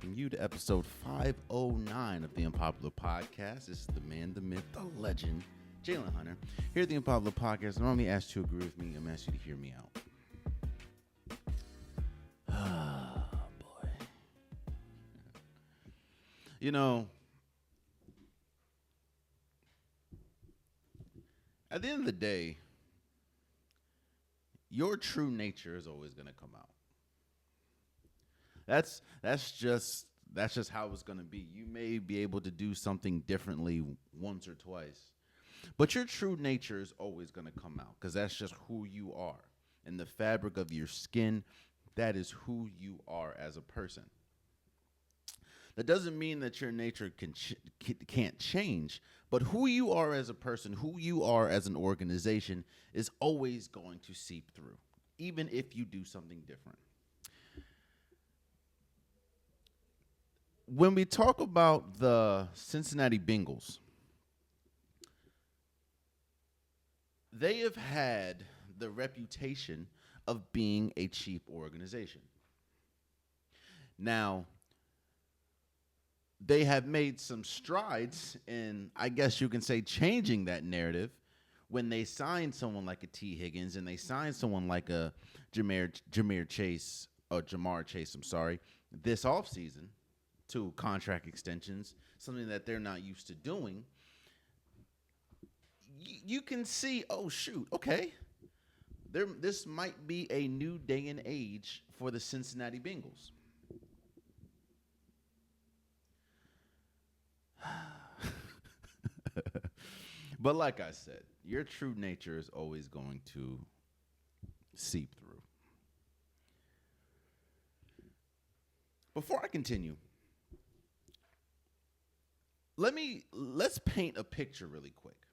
welcome you to episode 509 of the Unpopular Podcast. This is the man, the myth, the legend, Jalen Hunter. Here at the Unpopular Podcast, I normally ask you to agree with me. I'm asking you to hear me out. Ah, boy. You know, at the end of the day, your true nature is always going to come out. That's just how it's going to be. You may be able to do something differently once or twice, but your true nature is always going to come out because that's just who you are. And the fabric of your skin, that is who you are as a person. That doesn't mean that your nature can't change, but who you are as a person, who you are as an organization is always going to seep through, even if you do something different. When we talk about the Cincinnati Bengals, they have had the reputation of being a cheap organization. Now, they have made some strides in, I guess you can say, changing that narrative when they signed someone like a T. Higgins and they signed someone like a Jamar Chase, this offseason to contract extensions, something that they're not used to doing. You can see, oh, shoot, okay, this might be a new day and age for the Cincinnati Bengals. But like I said, your true nature is always going to seep through. Before I continue, let's paint a picture really quick.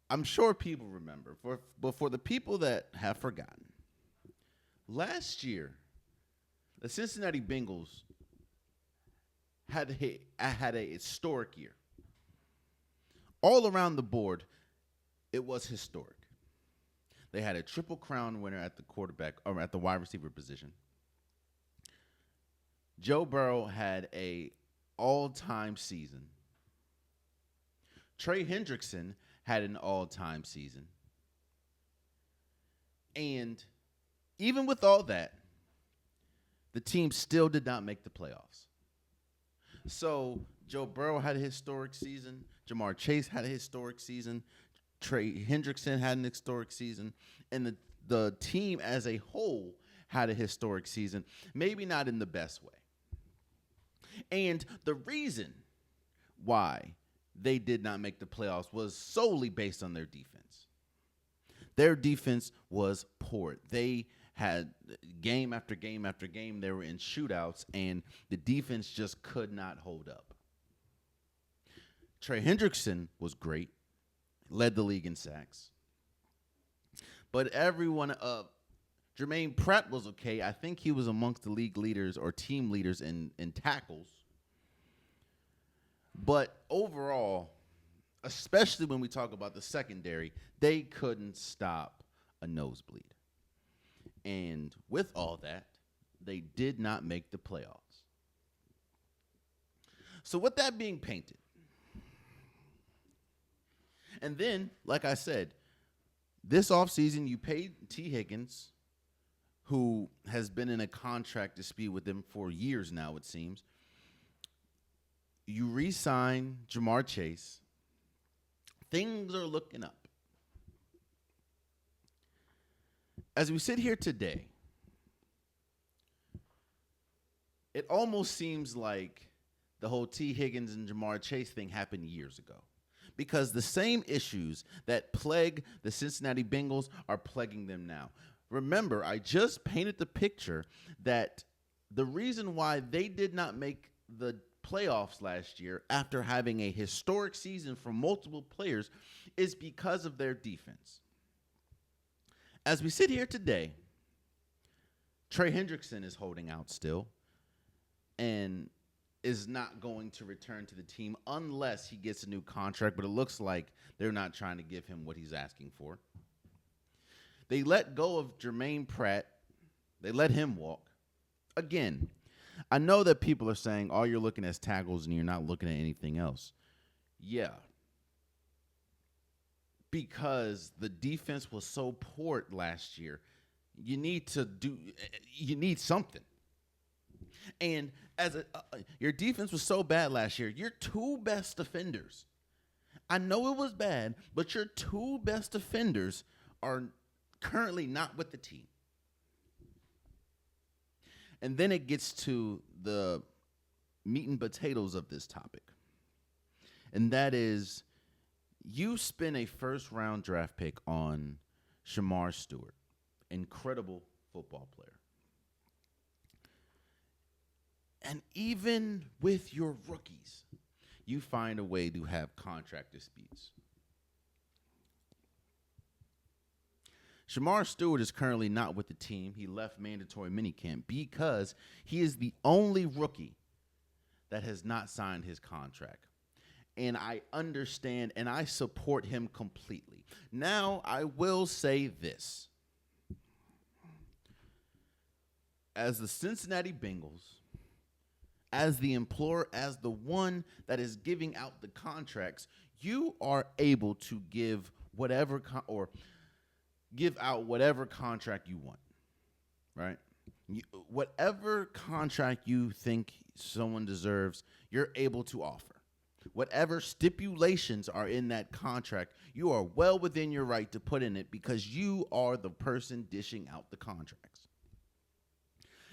I'm sure people remember, but for the people that have forgotten, last year, the Cincinnati Bengals had a historic year. All around the board, it was historic. They had a Triple Crown winner at the quarterback or at the wide receiver position. Joe Burrow had a all-time season. Trey Hendrickson had an all-time season. And even with all that, the team still did not make the playoffs. So Joe Burrow had a historic season. Jamar Chase had a historic season. Trey Hendrickson had an historic season. And the team as a whole had a historic season, maybe not in the best way. And the reason why they did not make the playoffs was solely based on their defense. Their defense was poor. They had game after game after game, they were in shootouts, and the defense just could not hold up. Trey Hendrickson was great, led the league in sacks. But Jermaine Pratt was okay. I think he was amongst the league leaders or team leaders in tackles. But overall, especially when we talk about the secondary, they couldn't stop a nosebleed. And with all that, they did not make the playoffs. So with that being painted, and then, like I said, this offseason you paid T. Higgins, who has been in a contract dispute with them for years now, it seems. You re-sign Jamar Chase. Things are looking up. As we sit here today, it almost seems like the whole T. Higgins and Jamar Chase thing happened years ago. Because the same issues that plague the Cincinnati Bengals are plaguing them now. Remember, I just painted the picture that the reason why they did not make the playoffs last year after having a historic season for multiple players is because of their defense. As we sit here today, Trey Hendrickson is holding out still and is not going to return to the team unless he gets a new contract, but it looks like they're not trying to give him what he's asking for. They let go of Jermaine Pratt. They let him walk. Again, I know that people are saying all you're looking at is tackles and you're not looking at anything else. Yeah. Because the defense was so poor last year, you need something. And your defense was so bad last year, your two best defenders, I know it was bad, but your two best defenders are currently not with the team. And then it gets to the meat and potatoes of this topic. And that is, you spend a first-round draft pick on Shemar Stewart, incredible football player. And even with your rookies, you find a way to have contract disputes. Shemar Stewart is currently not with the team. He left mandatory minicamp because he is the only rookie that has not signed his contract. And I understand and I support him completely. Now, I will say this. As the Cincinnati Bengals, as the employer, as the one that is giving out the contracts, you are able to give whatever give out whatever contract you want, right? Whatever contract you think someone deserves, you're able to offer. Whatever stipulations are in that contract, you are well within your right to put in it because you are the person dishing out the contracts.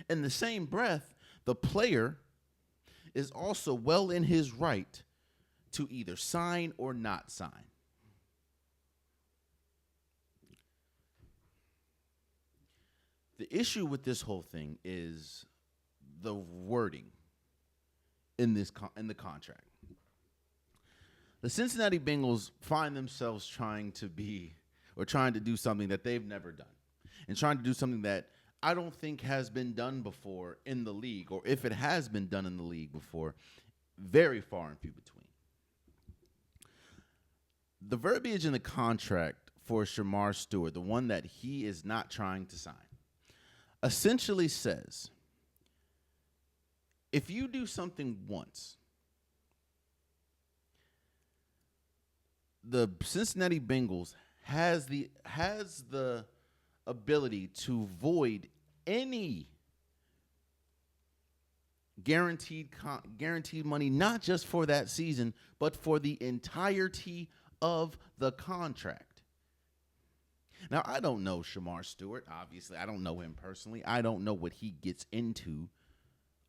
In the same breath, the player is also well in his right to either sign or not sign. The issue with this whole thing is the wording in the contract. The Cincinnati Bengals find themselves trying to do something that they've never done, and trying to do something that I don't think has been done before in the league, or if it has been done in the league before, very far and few between. The verbiage in the contract for Shemar Stewart, the one that he is not trying to sign, essentially says, if you do something once, the Cincinnati Bengals has the ability to void any guaranteed money, not just for that season, but for the entirety of the contract. Now, I don't know Shemar Stewart. Obviously, I don't know him personally. I don't know what he gets into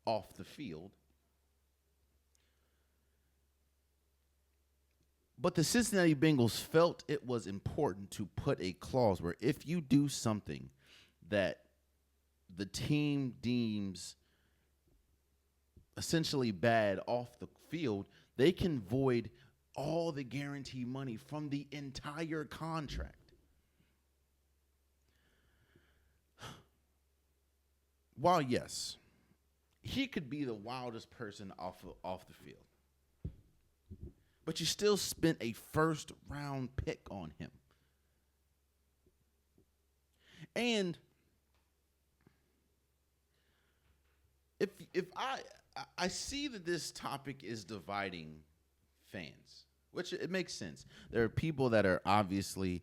off the field. But the Cincinnati Bengals felt it was important to put a clause where if you do something that the team deems essentially bad off the field, they can void all the guarantee money from the entire contract. While, yes, he could be the wildest person off the field, but you still spent a first-round pick on him. And if I see that this topic is dividing fans, which it makes sense. There are people that are obviously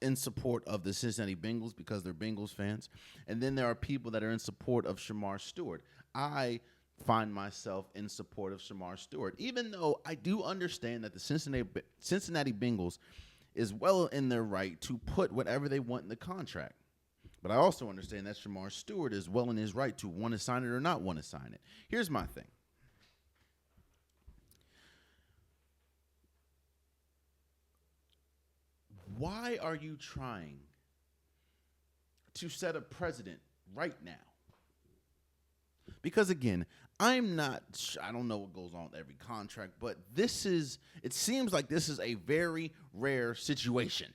in support of the Cincinnati Bengals because they're Bengals fans, and then there are people that are in support of Shemar Stewart. I find myself in support of Shemar Stewart, even though I do understand that the Cincinnati Bengals is well in their right to put whatever they want in the contract. But I also understand that Shemar Stewart is well in his right to want to sign it or not want to sign it. Here's my thing. Why are you trying to set a precedent right now? Because again, I don't know what goes on with every contract, but it seems like this is a very rare situation.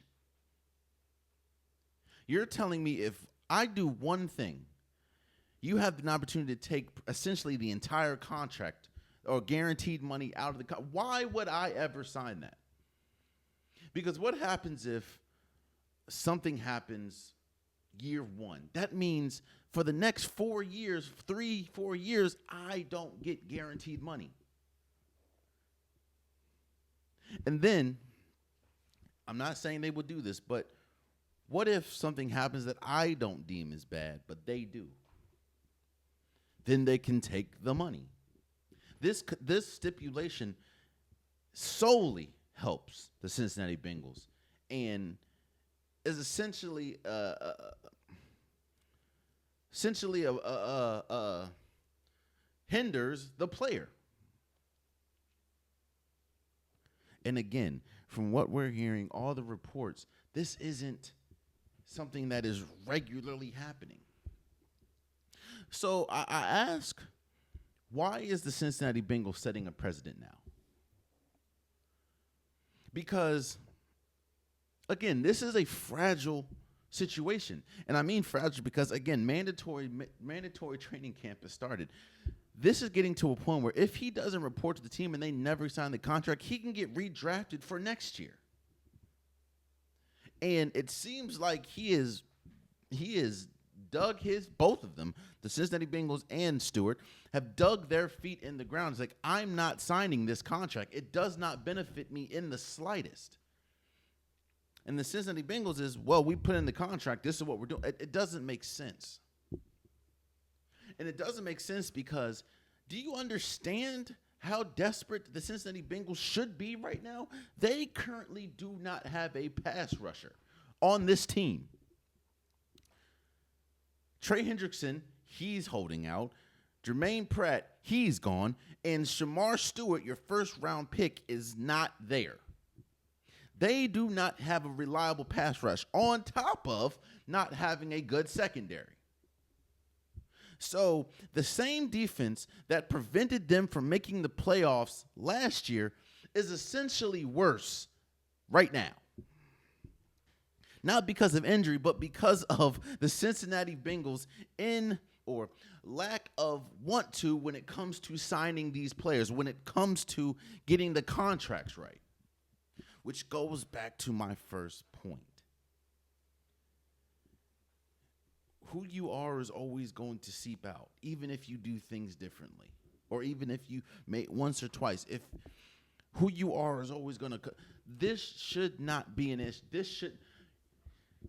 You're telling me if I do one thing, you have an opportunity to take essentially the entire contract or guaranteed money out of the contract. Why would I ever sign that? Because what happens if something happens year one. That means for the next 4 years, 3, 4 years, I don't get guaranteed money. And then, I'm not saying they will do this, but what if something happens that I don't deem as bad, but they do? Then they can take the money. This stipulation solely helps the Cincinnati Bengals and is essentially hinders the player. And again, from what we're hearing, all the reports, this isn't something that is regularly happening. So I ask, why is the Cincinnati Bengals setting a precedent now? Because, again, this is a fragile situation. And I mean fragile because, again, mandatory training camp has started. This is getting to a point where if he doesn't report to the team and they never sign the contract, he can get redrafted for next year. And it seems like he is dug both of them, the Cincinnati Bengals and Stewart, have dug their feet in the ground. It's like, I'm not signing this contract. It does not benefit me in the slightest. And the Cincinnati Bengals is, well, we put in the contract. This is what we're doing. It doesn't make sense. And it doesn't make sense because do you understand how desperate the Cincinnati Bengals should be right now? They currently do not have a pass rusher on this team. Trey Hendrickson, he's holding out. Jermaine Pratt, he's gone. And Shemar Stewart, your first-round pick, is not there. They do not have a reliable pass rush on top of not having a good secondary. So the same defense that prevented them from making the playoffs last year is essentially worse right now. Not because of injury, but because of the Cincinnati Bengals or lack of want to when it comes to signing these players, when it comes to getting the contracts right. Which goes back to my first point. Who you are is always going to seep out, even if you do things differently, or even if you make once or twice. If who you are is always going to, this should not be an issue.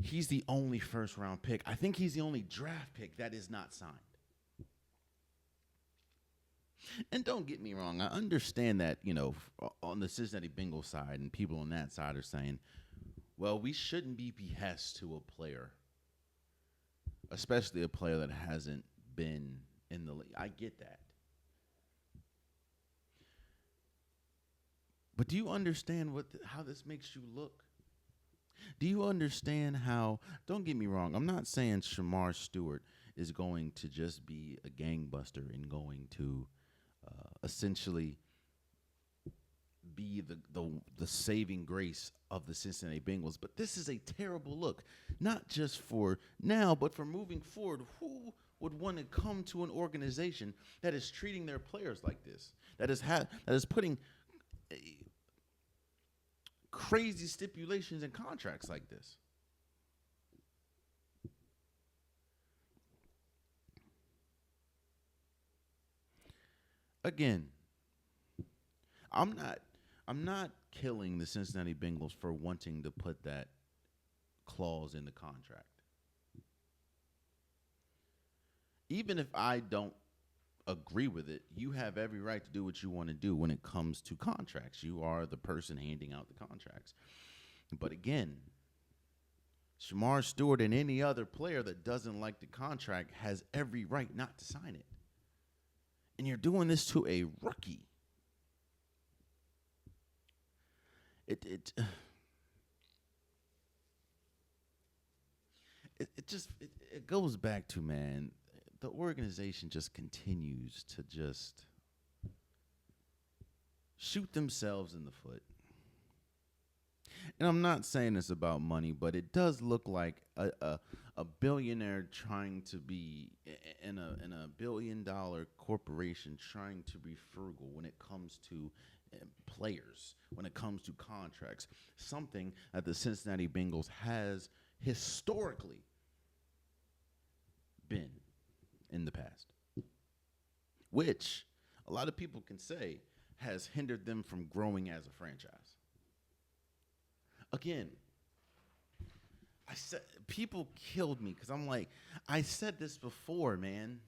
He's the only first-round pick. I think he's the only draft pick that is not signed. And don't get me wrong, I understand that, on the Cincinnati Bengals side and people on that side are saying, well, we shouldn't be behest to a player, especially a player that hasn't been in the league. I get that. But do you understand how this makes you look? Do you understand how, don't get me wrong, I'm not saying Shemar Stewart is going to just be a gangbuster and going to essentially be the saving grace of the Cincinnati Bengals. But this is a terrible look, not just for now, but for moving forward. Who would want to come to an organization that is treating their players like this, that is putting crazy stipulations and contracts like this? Again, I'm not killing the Cincinnati Bengals for wanting to put that clause in the contract. Even if I don't agree with it, you have every right to do what you want to do when it comes to contracts. You are the person handing out the contracts. But again, Shemar Stewart and any other player that doesn't like the contract has every right not to sign it. And you're doing this to a rookie. It goes back to, man, the organization just continues to just shoot themselves in the foot. And I'm not saying this about money, but it does look like a billionaire trying to be in a $1 billion corporation trying to be frugal when it comes to players, when it comes to contracts. Something that the Cincinnati Bengals has historically been in the past, which a lot of people can say has hindered them from growing as a franchise. Again, I said people killed me because I'm like, I said this before, man.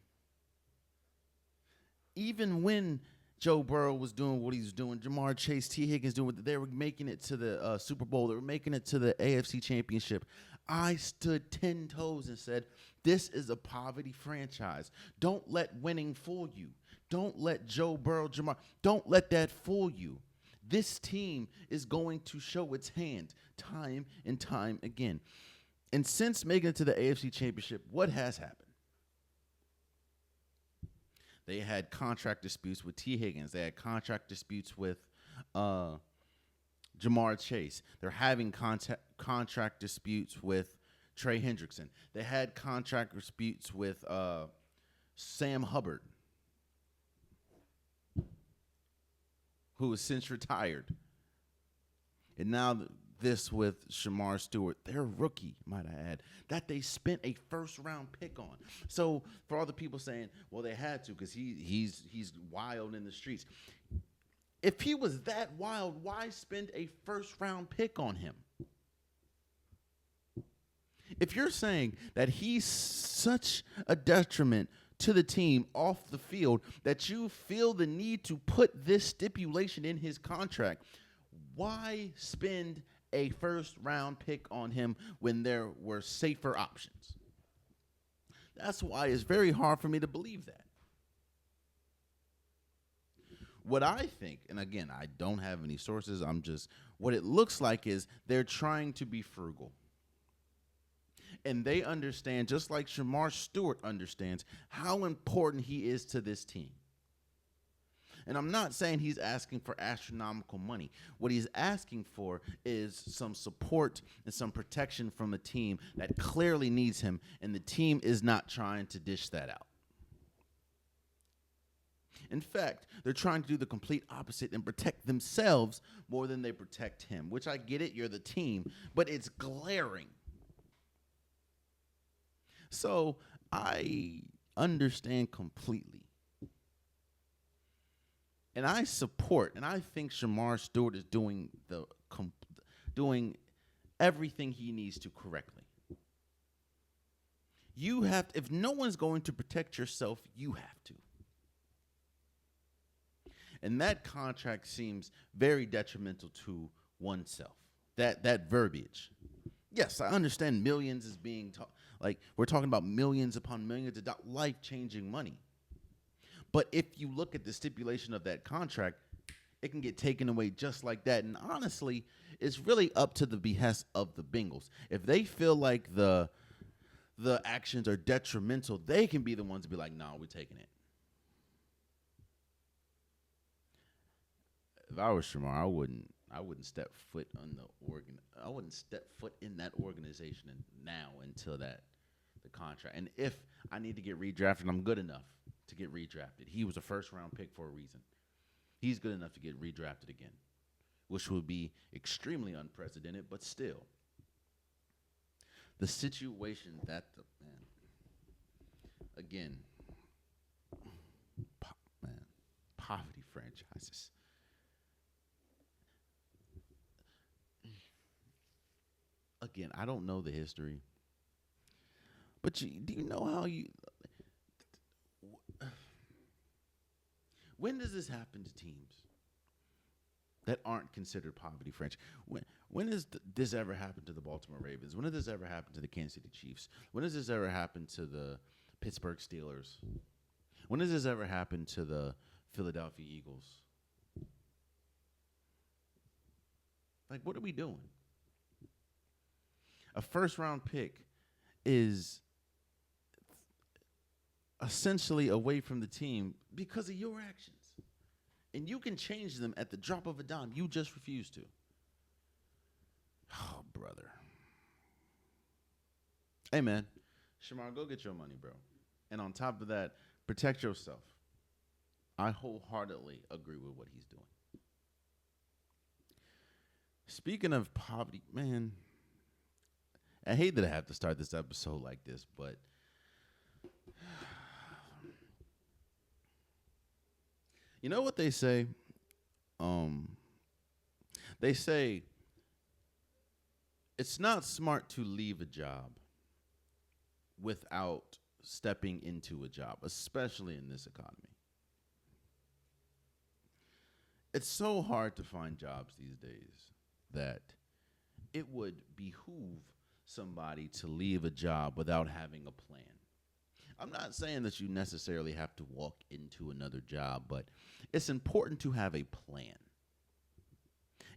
Even when Joe Burrow was doing what he was doing, Jamar Chase, T. Higgins doing what they were making it to the Super Bowl, they were making it to the AFC Championship. I stood 10 toes and said, this is a poverty franchise. Don't let winning fool you. Don't let Joe Burrow, Jamar, don't let that fool you. This team is going to show its hand time and time again. And since making it to the AFC Championship, what has happened? They had contract disputes with T. Higgins. They had contract disputes with Jamar Chase. They're having contract disputes with Trey Hendrickson. They had contract disputes with Sam Hubbard, who has since retired. And now this with Shemar Stewart, their rookie, might I add, that they spent a first-round pick on. So for all the people saying, well, they had to because he's wild in the streets. If he was that wild, why spend a first-round pick on him? If you're saying that he's such a detriment to the team off the field that you feel the need to put this stipulation in his contract, why spend a first-round pick on him when there were safer options? That's why it's very hard for me to believe that. What I think, and again, I don't have any sources, what it looks like is they're trying to be frugal. And they understand, just like Shemar Stewart understands, how important he is to this team. And I'm not saying he's asking for astronomical money. What he's asking for is some support and some protection from a team that clearly needs him, and the team is not trying to dish that out. In fact, they're trying to do the complete opposite and protect themselves more than they protect him, which I get it, you're the team, but it's glaring. So I understand completely. And I support, and I think Shemar Stewart is doing everything he needs to correctly. You have to, if no one's going to protect yourself, you have to. And that contract seems very detrimental to oneself. That verbiage. Yes, I understand millions is being like we're talking about millions upon millions of life-changing money. But if you look at the stipulation of that contract, it can get taken away just like that. And honestly, it's really up to the behest of the Bengals. If they feel like the actions are detrimental, they can be the ones to be like, "No, we're taking it." If I was Shemar, I wouldn't step foot on I wouldn't step foot in that organization now until the contract. And if I need to get redrafted, I'm good enough to get redrafted. He was a first-round pick for a reason. He's good enough to get redrafted again, which would be extremely unprecedented, but still. The situation that poverty franchises. Again, I don't know the history, but do you know how when does this happen to teams that aren't considered poverty franchise? When has this ever happened to the Baltimore Ravens? When did this ever happen to the Kansas City Chiefs? When does this ever happen to the Pittsburgh Steelers? When does this ever happen to the Philadelphia Eagles? Like, what are we doing? A first-round pick is essentially away from the team because of your actions. And you can change them at the drop of a dime. You just refuse to. Oh, brother. Hey, man. Shemar, go get your money, bro. And on top of that, protect yourself. I wholeheartedly agree with what he's doing. Speaking of poverty, man, I hate that I have to start this episode like this, but You know what they say? Um, they say it's not smart to leave a job without stepping into a job, especially in this economy. It's so hard to find jobs these days that it would behoove somebody to leave a job without having a plan. I'm not saying that you necessarily have to walk into another job, but it's important to have a plan.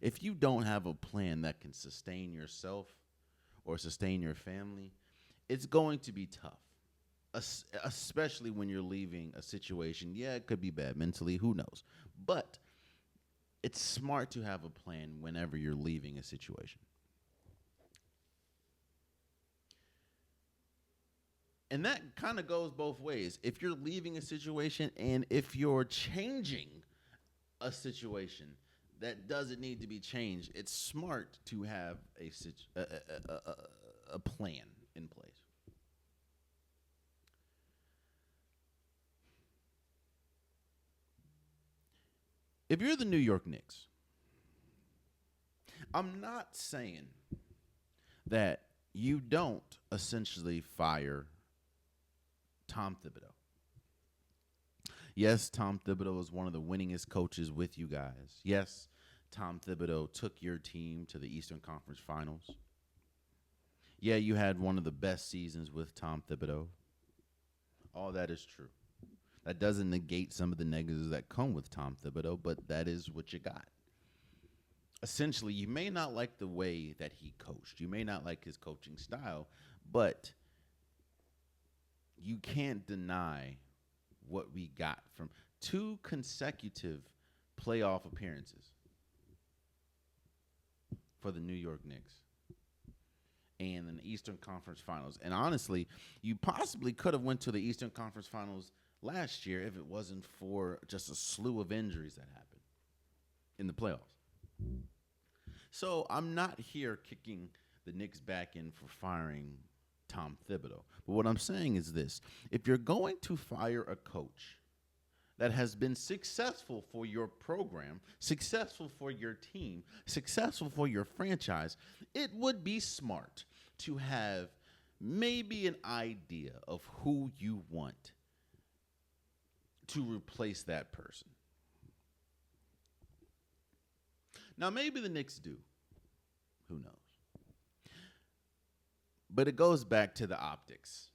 If you don't have a plan that can sustain yourself or sustain your family, it's going to be tough, especially when you're leaving a situation. Yeah, it could be bad mentally, who knows? But it's smart to have a plan whenever you're leaving a situation. And that kind of goes both ways. If you're leaving a situation and if you're changing a situation that doesn't need to be changed, it's smart to have a plan in place. If you're the New York Knicks, I'm not saying that you don't essentially fire Tom Thibodeau. Yes, Tom Thibodeau is one of the winningest coaches with you guys. Yes, Tom Thibodeau took your team to the Eastern Conference Finals. Yeah, you had one of the best seasons with Tom Thibodeau. All that is true. That doesn't negate some of the negatives that come with Tom Thibodeau, but that is what you got. Essentially, you may not like the way that he coached. You may not like his coaching style, but you can't deny what we got from 2 consecutive playoff appearances for the New York Knicks and in the Eastern Conference Finals. And honestly, you possibly could have went to the Eastern Conference Finals last year if it wasn't for just a slew of injuries that happened in the playoffs. So I'm not here kicking the Knicks back in for firing Tom Thibodeau. But what I'm saying is this. If you're going to fire a coach that has been successful for your program, successful for your team, successful for your franchise, it would be smart to have maybe an idea of who you want to replace that person. Now, maybe the Knicks do. Who knows? But it goes back to the optics.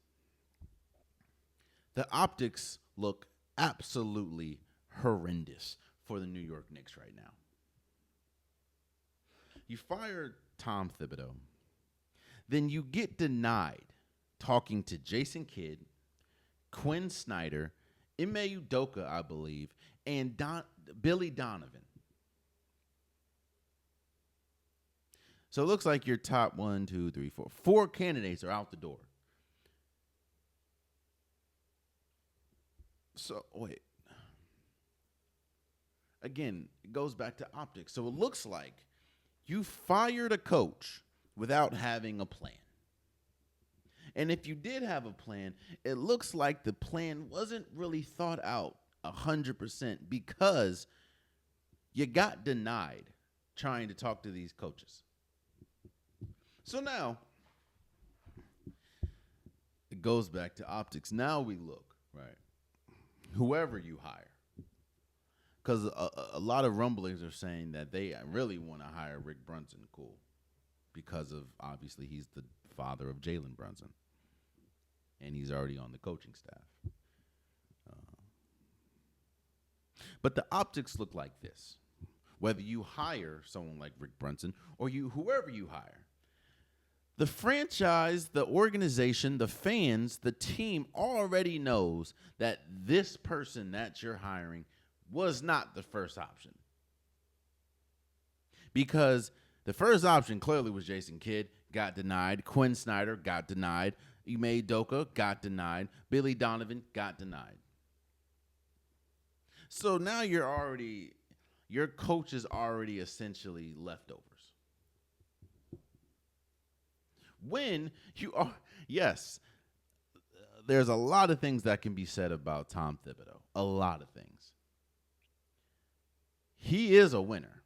The optics look absolutely horrendous for the New York Knicks right now. You fire Tom Thibodeau, then you get denied talking to Jason Kidd, Quinn Snyder, Ime Udoka, I believe, and Billy Donovan. So it looks like your top 4 candidates are out the door. So, wait. Again, it goes back to optics. So it looks like you fired a coach without having a plan. And if you did have a plan, it looks like the plan wasn't really thought out 100% because you got denied trying to talk to these coaches. So now, it goes back to optics. Now we look, right, whoever you hire. Because a lot of rumblings are saying that they really want to hire Rick Brunson, cool, because of, obviously, he's the father of Jalen Brunson. And he's already on the coaching staff. But the optics look like this. Whether you hire someone like Rick Brunson or whoever you hire, the franchise, the organization, the fans, the team already knows that this person that you're hiring was not the first option. Because the first option clearly was Jason Kidd, got denied. Quinn Snyder got denied. Ime Udoka got denied. Billy Donovan got denied. So now your coach is already essentially leftovers. When you are, yes, there's a lot of things that can be said about Tom Thibodeau. A lot of things. he is a winner.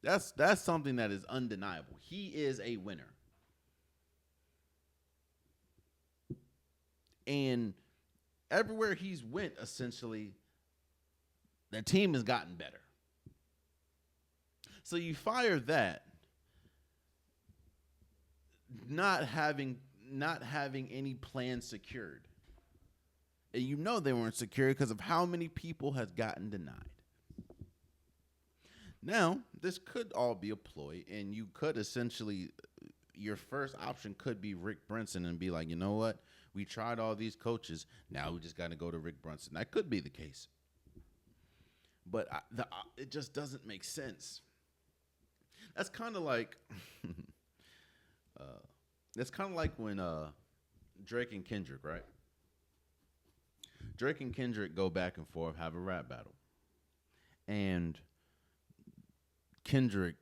That's something that is undeniable. He is a winner. And everywhere he's went, essentially, the team has gotten better. So you fire that, not having any plan secured. And you know they weren't secured because of how many people has gotten denied. Now, this could all be a ploy, and you could essentially, your first option could be Rick Brunson and be like, you know what? We tried all these coaches. Now we just got to go to Rick Brunson. That could be the case. But it just doesn't make sense. That's kind of like, when Drake and Kendrick, right? Drake and Kendrick go back and forth, have a rap battle. And Kendrick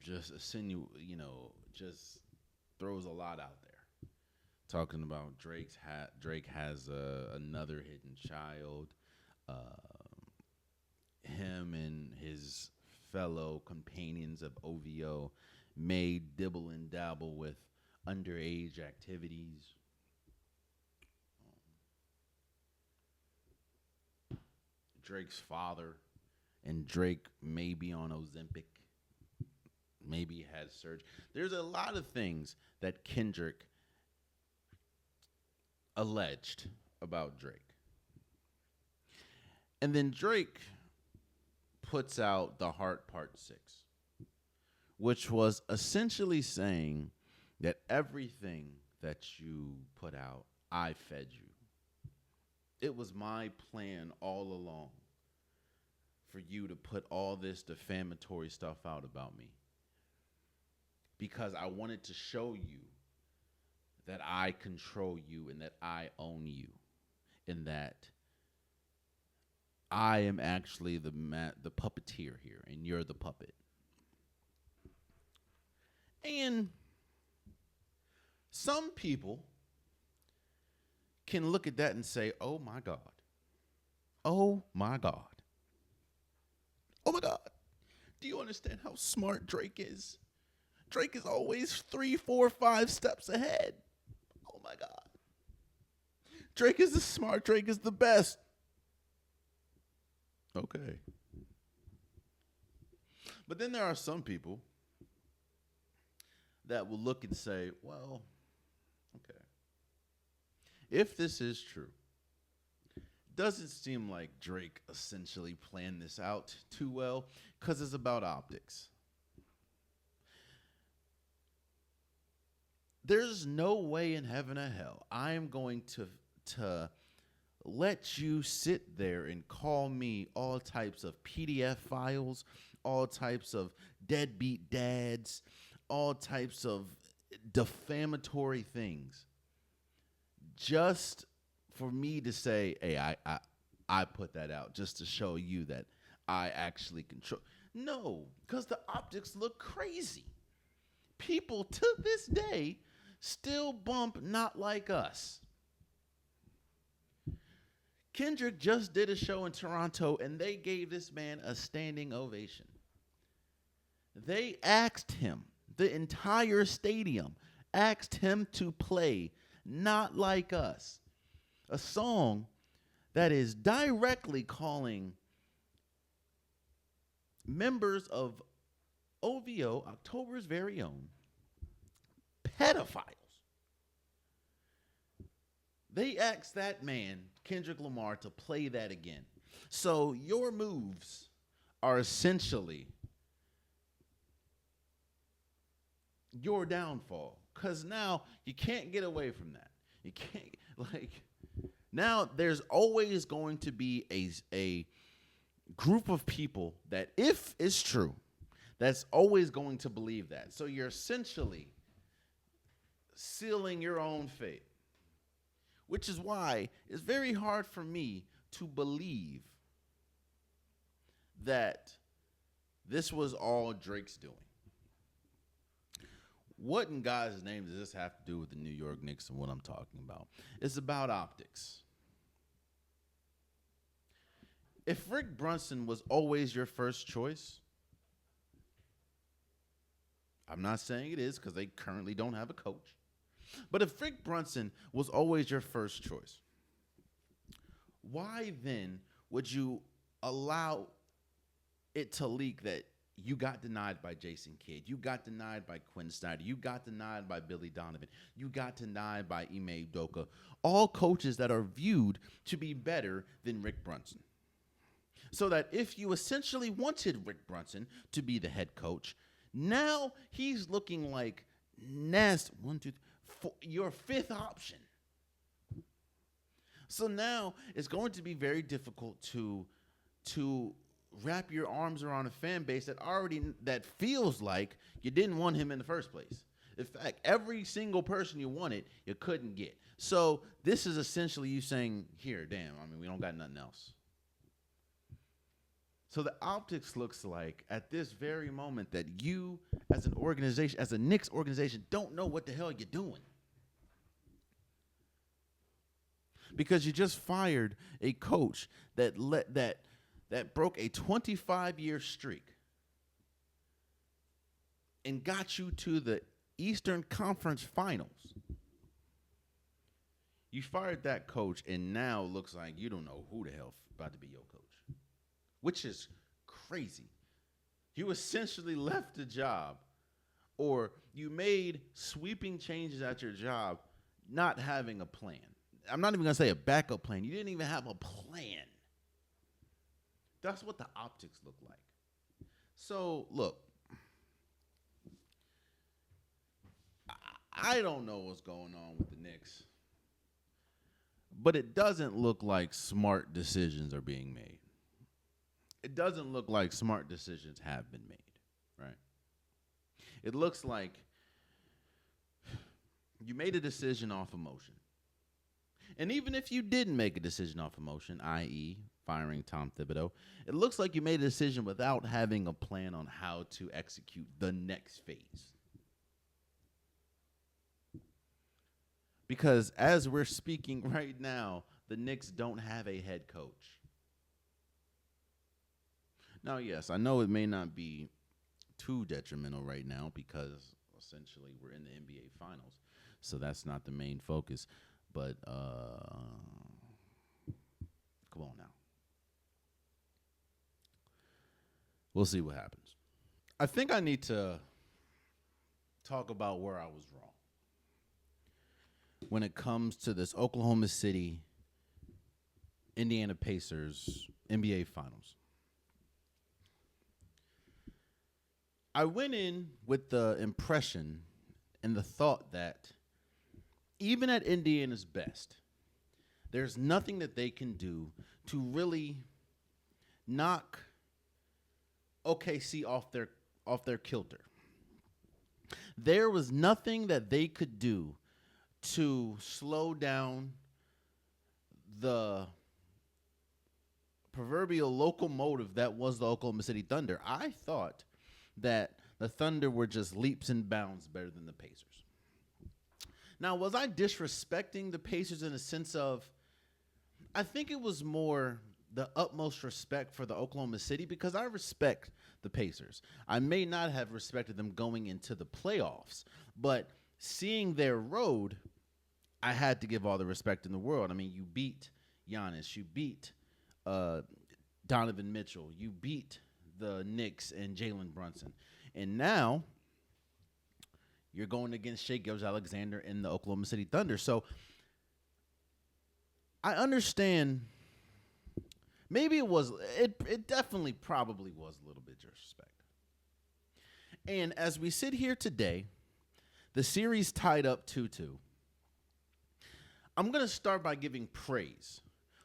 just just throws a lot out there, talking about Drake has another hidden child. Him and his fellow companions of OVO may dibble and dabble with underage activities. Drake's father and Drake may be on Ozempic, maybe had surgery. There's a lot of things that Kendrick alleged about Drake. And then Drake puts out The Heart Part 6, which was essentially saying that everything that you put out, I fed you. It was my plan all along for you to put all this defamatory stuff out about me, because I wanted to show you that I control you and that I own you, and that I am actually the puppeteer here and you're the puppet. And some people can look at that and say, oh my God. Oh my God. Oh my God. Do you understand how smart Drake is? Drake is always 3, 4, 5 steps ahead. Oh my God. Drake is the smart. Drake is the best. Okay. But then there are some people that will look and say, well, okay, if this is true, doesn't seem like Drake essentially planned this out too well, because it's about optics. There's no way in heaven or hell I am going to let you sit there and call me all types of PDF files, all types of deadbeat dads, all types of defamatory things, just for me to say, hey, I put that out just to show you that I actually control. No, because the optics look crazy. People to this day still bump Not Like Us. Kendrick just did a show in Toronto, and they gave this man a standing ovation. They asked him, the entire stadium asked him to play Not Like Us, a song that is directly calling members of OVO, October's very own, pedophiles. They asked that man, Kendrick Lamar, to play that again. So your moves are essentially your downfall, because now you can't get away from that. You can't, now there's always going to be a group of people that, if it's true, that's always going to believe that. So you're essentially sealing your own fate, which is why it's very hard for me to believe that this was all Drake's doing. What in God's name does this have to do with the New York Knicks and what I'm talking about? It's about optics. If Rick Brunson was always your first choice, I'm not saying it is because they currently don't have a coach. But if Rick Brunson was always your first choice, why then would you allow it to leak that you got denied by Jason Kidd, you got denied by Quinn Snyder, you got denied by Billy Donovan, you got denied by Ime Udoka, all coaches that are viewed to be better than Rick Brunson? So that if you essentially wanted Rick Brunson to be the head coach, now he's looking like your fifth option. So now it's going to be very difficult to wrap your arms around a fan base that feels like you didn't want him in the first place. In fact, every single person you wanted, you couldn't get. So this is essentially you saying, here, damn, we don't got nothing else. So the optics looks like at this very moment that you as an organization, as a Knicks organization, don't know what the hell you're doing. Because you just fired a coach that broke a 25-year streak and got you to the Eastern Conference Finals. You fired that coach, and now it looks like you don't know who the hell about to be your coach, which is crazy. You essentially left the job, or you made sweeping changes at your job not having a plan. I'm not even going to say a backup plan. You didn't even have a plan. That's what the optics look like. So, look, I don't know what's going on with the Knicks, but it doesn't look like smart decisions are being made. It doesn't look like smart decisions have been made, right? It looks like you made a decision off emotion. And even if you didn't make a decision off emotion, i.e., firing Tom Thibodeau, it looks like you made a decision without having a plan on how to execute the next phase. Because as we're speaking right now, the Knicks don't have a head coach. Now, yes, I know it may not be too detrimental right now because essentially we're in the NBA Finals, so that's not the main focus. But come on now. We'll see what happens. I think I need to talk about where I was wrong when it comes to this Oklahoma City, Indiana Pacers NBA Finals. I went in with the impression and the thought that even at Indiana's best, there's nothing that they can do to really knock OKC off their kilter. There was nothing that they could do to slow down the proverbial locomotive that was the Oklahoma City Thunder. I thought that the Thunder were just leaps and bounds better than the Pacers. Now, was I disrespecting the Pacers in a sense of, I think it was more the utmost respect for the Oklahoma City because I respect the Pacers. I may not have respected them going into the playoffs, but seeing their road, I had to give all the respect in the world. I mean, you beat Giannis, you beat Donovan Mitchell, you beat the Knicks and Jalen Brunson, and now you're going against Shai Gilgeous-Alexander and the Oklahoma City Thunder. So I understand. Maybe it definitely probably was a little bit disrespect. And as we sit here today, the series tied up 2-2. I'm going to start by giving praise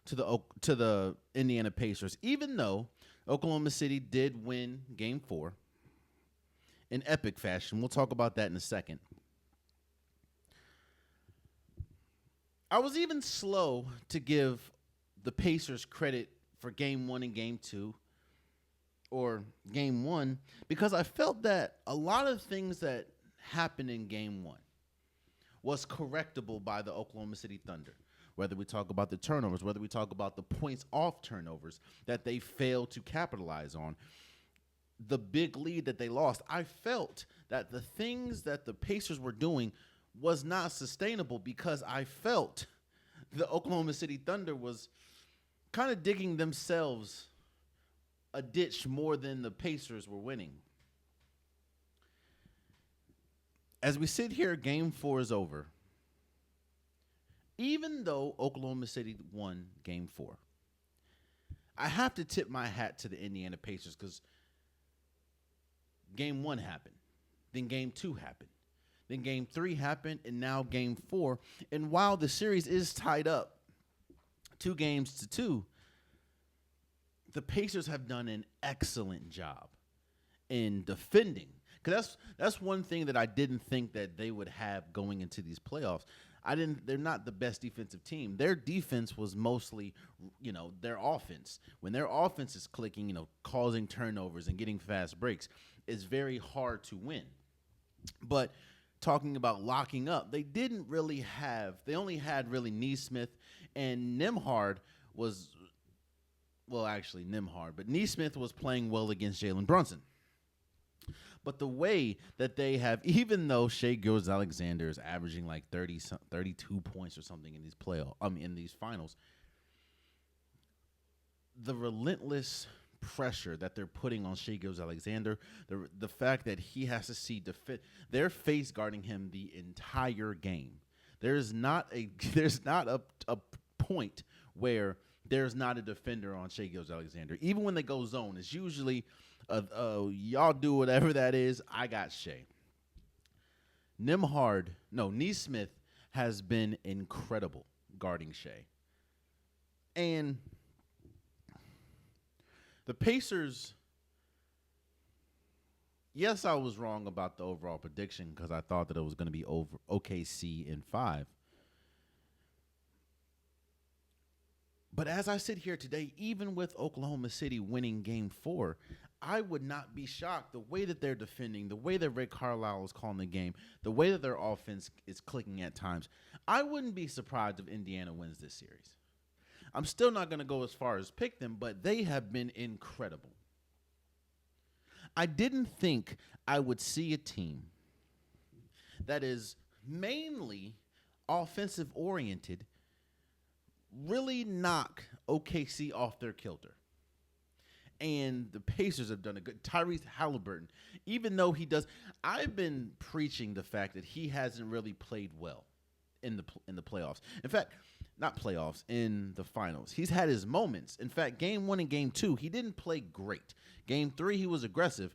to the Indiana Pacers, even though Oklahoma City did win Game 4 in epic fashion. We'll talk about that in a second. I was even slow to give the Pacers credit for Game 1 and Game 2, or Game 1, because I felt that a lot of things that happened in Game 1 was correctable by the Oklahoma City Thunder. whether we talk about the turnovers, whether we talk about the points off turnovers that they failed to capitalize on, the big lead that they lost, I felt that the things that the Pacers were doing was not sustainable because I felt the Oklahoma City Thunder was kind of digging themselves a ditch more than the Pacers were winning. As we sit here, Game 4 is over. Even though Oklahoma City won Game 4, I have to tip my hat to the Indiana Pacers because Game 1 happened. Then Game 2 happened. Then Game 3 happened, and now Game 4. And while the series is tied up 2-2, the Pacers have done an excellent job in defending. Because that's one thing that I didn't think that they would have going into these playoffs. They're not the best defensive team. Their defense was mostly, their offense. When their offense is clicking, causing turnovers and getting fast breaks, it's very hard to win. But talking about locking up, they only had really Nesmith, and Nembhard was, but Nesmith was playing well against Jalen Brunson. But the way that they have, even though Shai Gilgeous-Alexander is averaging like 32 points or something in these finals, the relentless pressure that they're putting on Shai Gilgeous-Alexander, the fact that he has to see they're face guarding him the entire game. There's not a point where there's not a defender on Shai Gilgeous-Alexander. Even when they go zone, it's usually y'all do whatever that is. I got Shai. Nesmith has been incredible guarding Shai. And the Pacers, yes, I was wrong about the overall prediction because I thought that it was going to be over OKC in 5. But as I sit here today, even with Oklahoma City winning Game 4, I would not be shocked the way that they're defending, the way that Rick Carlisle is calling the game, the way that their offense is clicking at times. I wouldn't be surprised if Indiana wins this series. I'm still not going to go as far as pick them, but they have been incredible. I didn't think I would see a team that is mainly offensive-oriented really knock OKC off their kilter. And the Pacers have done a good. Tyrese Halliburton, even though I've been preaching the fact that he hasn't really played well in the playoffs. In fact, not playoffs, in the finals. He's had his moments. In fact, Game 1 and Game 2, he didn't play great. Game 3, he was aggressive,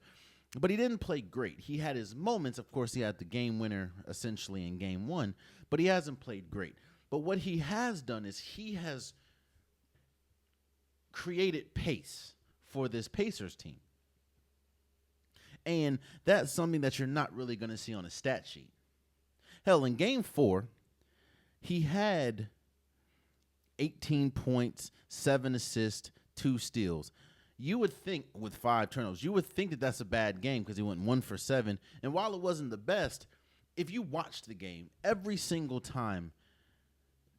but he didn't play great. He had his moments. Of course, he had the game winner essentially in Game 1, but he hasn't played great. But what he has done is he has created pace for this Pacers team. And that's something that you're not really going to see on a stat sheet. Hell, in Game 4, he had 18 points, 7 assists, 2 steals. You would think, with 5 turnovers, you would think that that's a bad game because he went 1 for 7. And while it wasn't the best, if you watched the game, every single time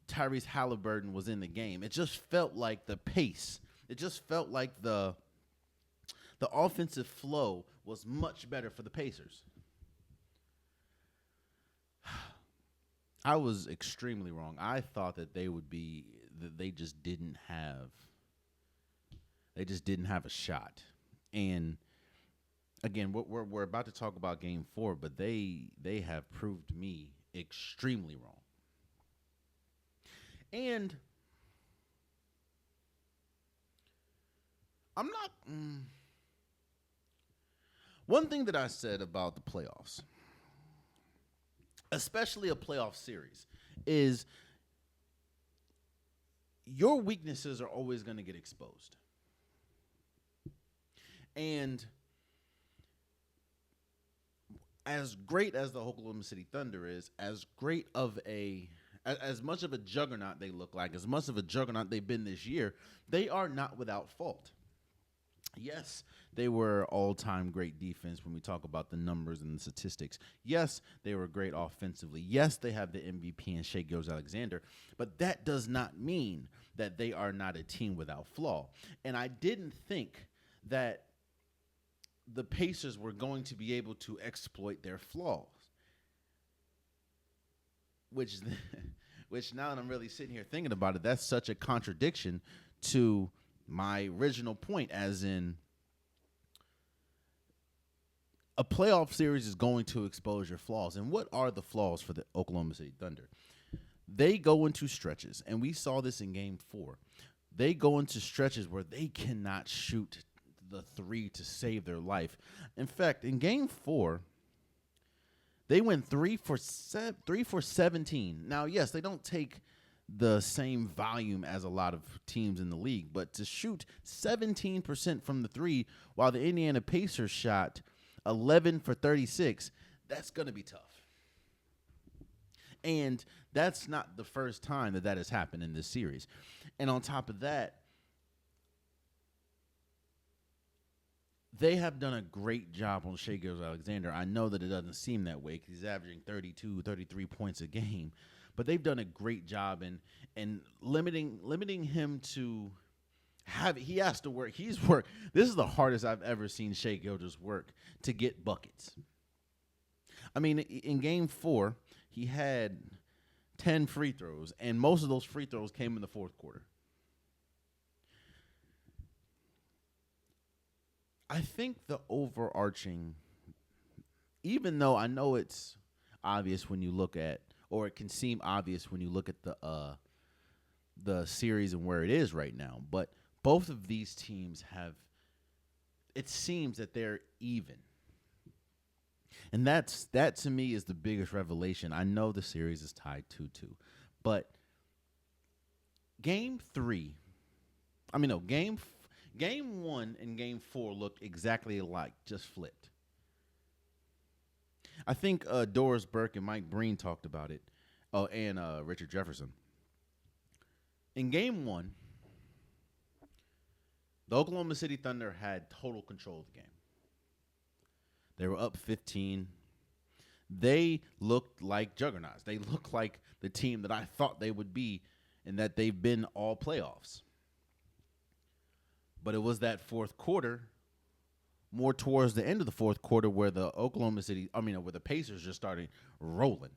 Tyrese Halliburton was in the game, it just felt like the pace. It just felt like the offensive flow was much better for the Pacers. I was extremely wrong. I thought that they just didn't have a shot. And again, we're about to talk about Game 4, but they have proved me extremely wrong. And I'm not. One thing that I said about the playoffs, especially a playoff series, is your weaknesses are always going to get exposed. And as great as the Oklahoma City Thunder is, as much of a juggernaut they look like, as much of a juggernaut they've been this year, they are not without fault. Yes, they were all-time great defense when we talk about the numbers and the statistics. Yes, they were great offensively. Yes, they have the MVP and Shea Gilgeous-Alexander, but that does not mean that they are not a team without flaw. And I didn't think that the Pacers were going to be able to exploit their flaws, which which now that I'm really sitting here thinking about it, that's such a contradiction to my original point, as in a playoff series is going to expose your flaws. And what are the flaws for the Oklahoma City Thunder? They go into stretches, and we saw this in Game 4. They go into stretches where they cannot shoot the three to save their life. In fact, in Game 4, they went 3 for 17. Now, yes, they don't take the same volume as a lot of teams in the league, but to shoot 17% from the three while the Indiana Pacers shot 11 for 36, that's going to be tough. And that's not the first time that has happened in this series. And on top of that, they have done a great job on Shea Gilgeous-Alexander. I know that it doesn't seem that way because he's averaging 32, 33 points a game. But they've done a great job in limiting him to he has to work. He's worked. This is the hardest I've ever seen Shea Gilgeous work to get buckets. I mean, in Game 4, he had 10 free throws, and most of those free throws came in the fourth quarter. I think the overarching, even though I know it's obvious when you look at, or it can seem obvious when you look at the series and where it is right now, but both of these teams it seems that they're even. And that to me is the biggest revelation. I know the series is tied 2-2, but Game 1 and Game 4 looked exactly alike, just flipped. I think Doris Burke and Mike Breen talked about it, and Richard Jefferson. In Game 1, the Oklahoma City Thunder had total control of the game. They were up 15. They looked like juggernauts. They looked like the team that I thought they would be and that they've been all playoffs. But it was that fourth quarter, more towards the end of the fourth quarter, where the where the Pacers just started rolling.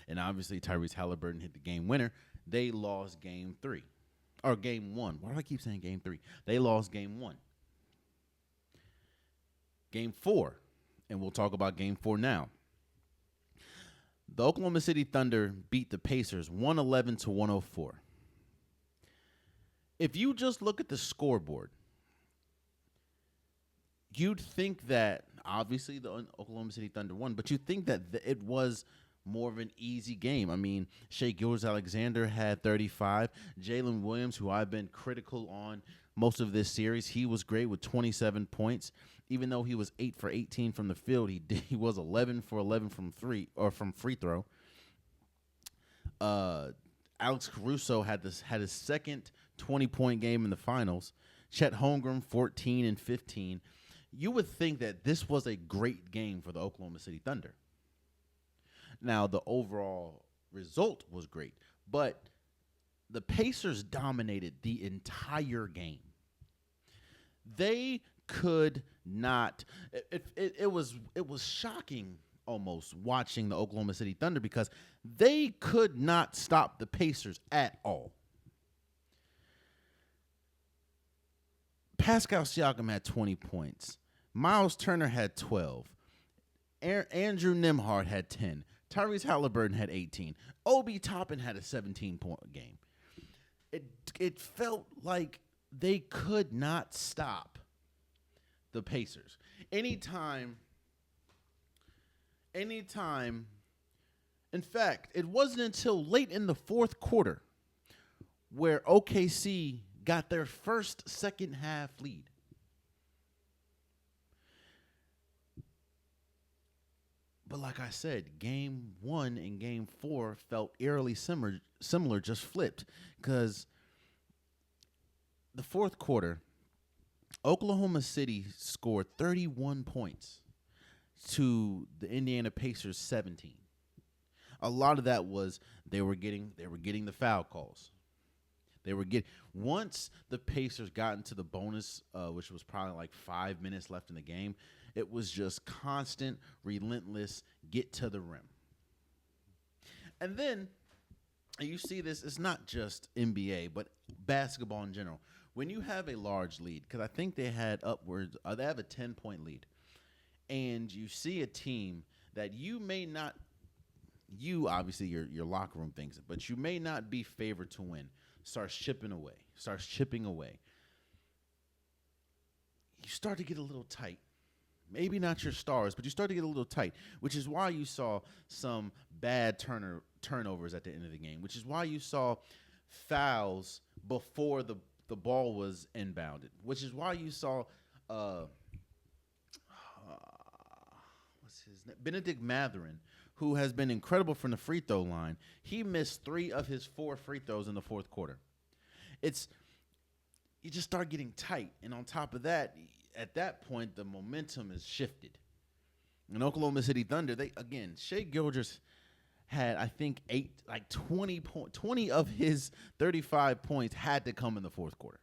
And obviously Tyrese Halliburton hit the game winner. They lost Game 3. Or Game 1. Why do I keep saying Game 3? They lost Game 1. Game 4, and we'll talk about Game 4 now. The Oklahoma City Thunder beat the Pacers 111-104. If you just look at the scoreboard, you'd think that, obviously, the Oklahoma City Thunder won, but you'd think that it was more of an easy game. I mean, Shea Gilgeous-Alexander had 35. Jalen Williams, who I've been critical on most of this series, he was great with 27 points. Even though he was 8 for 18 from the field, he was 11 for 11 from free throw. Alex Caruso had his second 20-point game in the finals. Chet Holmgren 14 and 15. You would think that this was a great game for the Oklahoma City Thunder. Now, the overall result was great, but the Pacers dominated the entire game. They could not. It was shocking almost watching the Oklahoma City Thunder because they could not stop the Pacers at all. Pascal Siakam had 20 points. Miles Turner had 12. Andrew Nembhard had 10. Tyrese Halliburton had 18. Obi Toppin had a 17-point game. It felt like they could not stop the Pacers. Anytime. In fact, it wasn't until late in the fourth quarter where OKC got their first second half lead. But like I said, Game 1 and Game 4 felt eerily similar, just flipped. Because the fourth quarter, Oklahoma City scored 31 points to the Indiana Pacers 17. A lot of that was they were getting the foul calls. They were getting once the Pacers got into the bonus, which was probably like 5 minutes left in the game. It was just constant, relentless, get to the rim. And then you see this. It's not just NBA, but basketball in general. When you have a large lead, because I think they had upwards, they have a 10-point lead, and you see a team that you may not, you obviously your locker room thinks it, but you may not be favored to win. Starts chipping away. You start to get a little tight. Maybe not your stars, but you start to get a little tight, which is why you saw some bad turnovers at the end of the game, which is why you saw fouls before the ball was inbounded, which is why you saw what's his name? Benedict Mathurin, who has been incredible from the free throw line. He missed 3 of his 4 free throws in the fourth quarter. You just start getting tight, and on top of that, at that point, the momentum is shifted. In Oklahoma City Thunder, Shai Gilgeous had, I think, 20 of his 35 points had to come in the fourth quarter.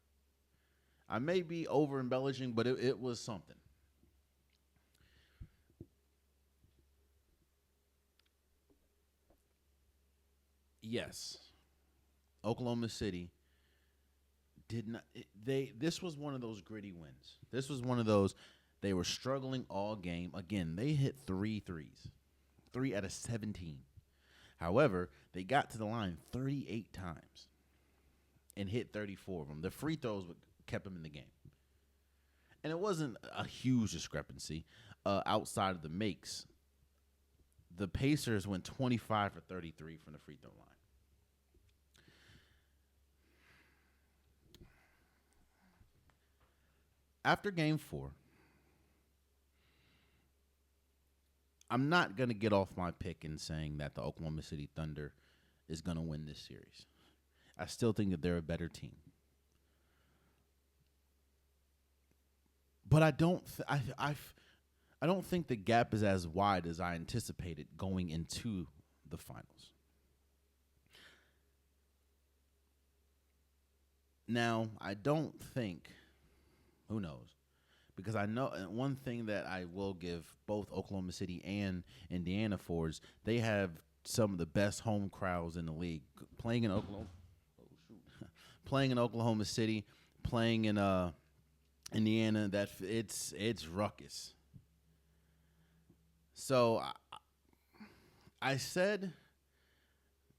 I may be over embellishing, but it was something. Yes, Oklahoma City did not. This was one of those gritty wins. This was one of those. They were struggling all game. Again, they hit 3 threes, 3 out of 17. However, they got to the line 38 times and hit 34 of them. The free throws kept them in the game. And it wasn't a huge discrepancy outside of the makes. The Pacers went 25 for 33 from the free throw line. After game 4, I'm not going to get off my pick in saying that the Oklahoma City Thunder is going to win this series. I still think that they're a better team. But I don't think the gap is as wide as I anticipated going into the finals. Now, I don't think, who knows? Because I know one thing that I will give both Oklahoma City and Indiana for is they have some of the best home crowds in the league. Playing in Oklahoma City, playing in Indiana, that it's ruckus. So I said,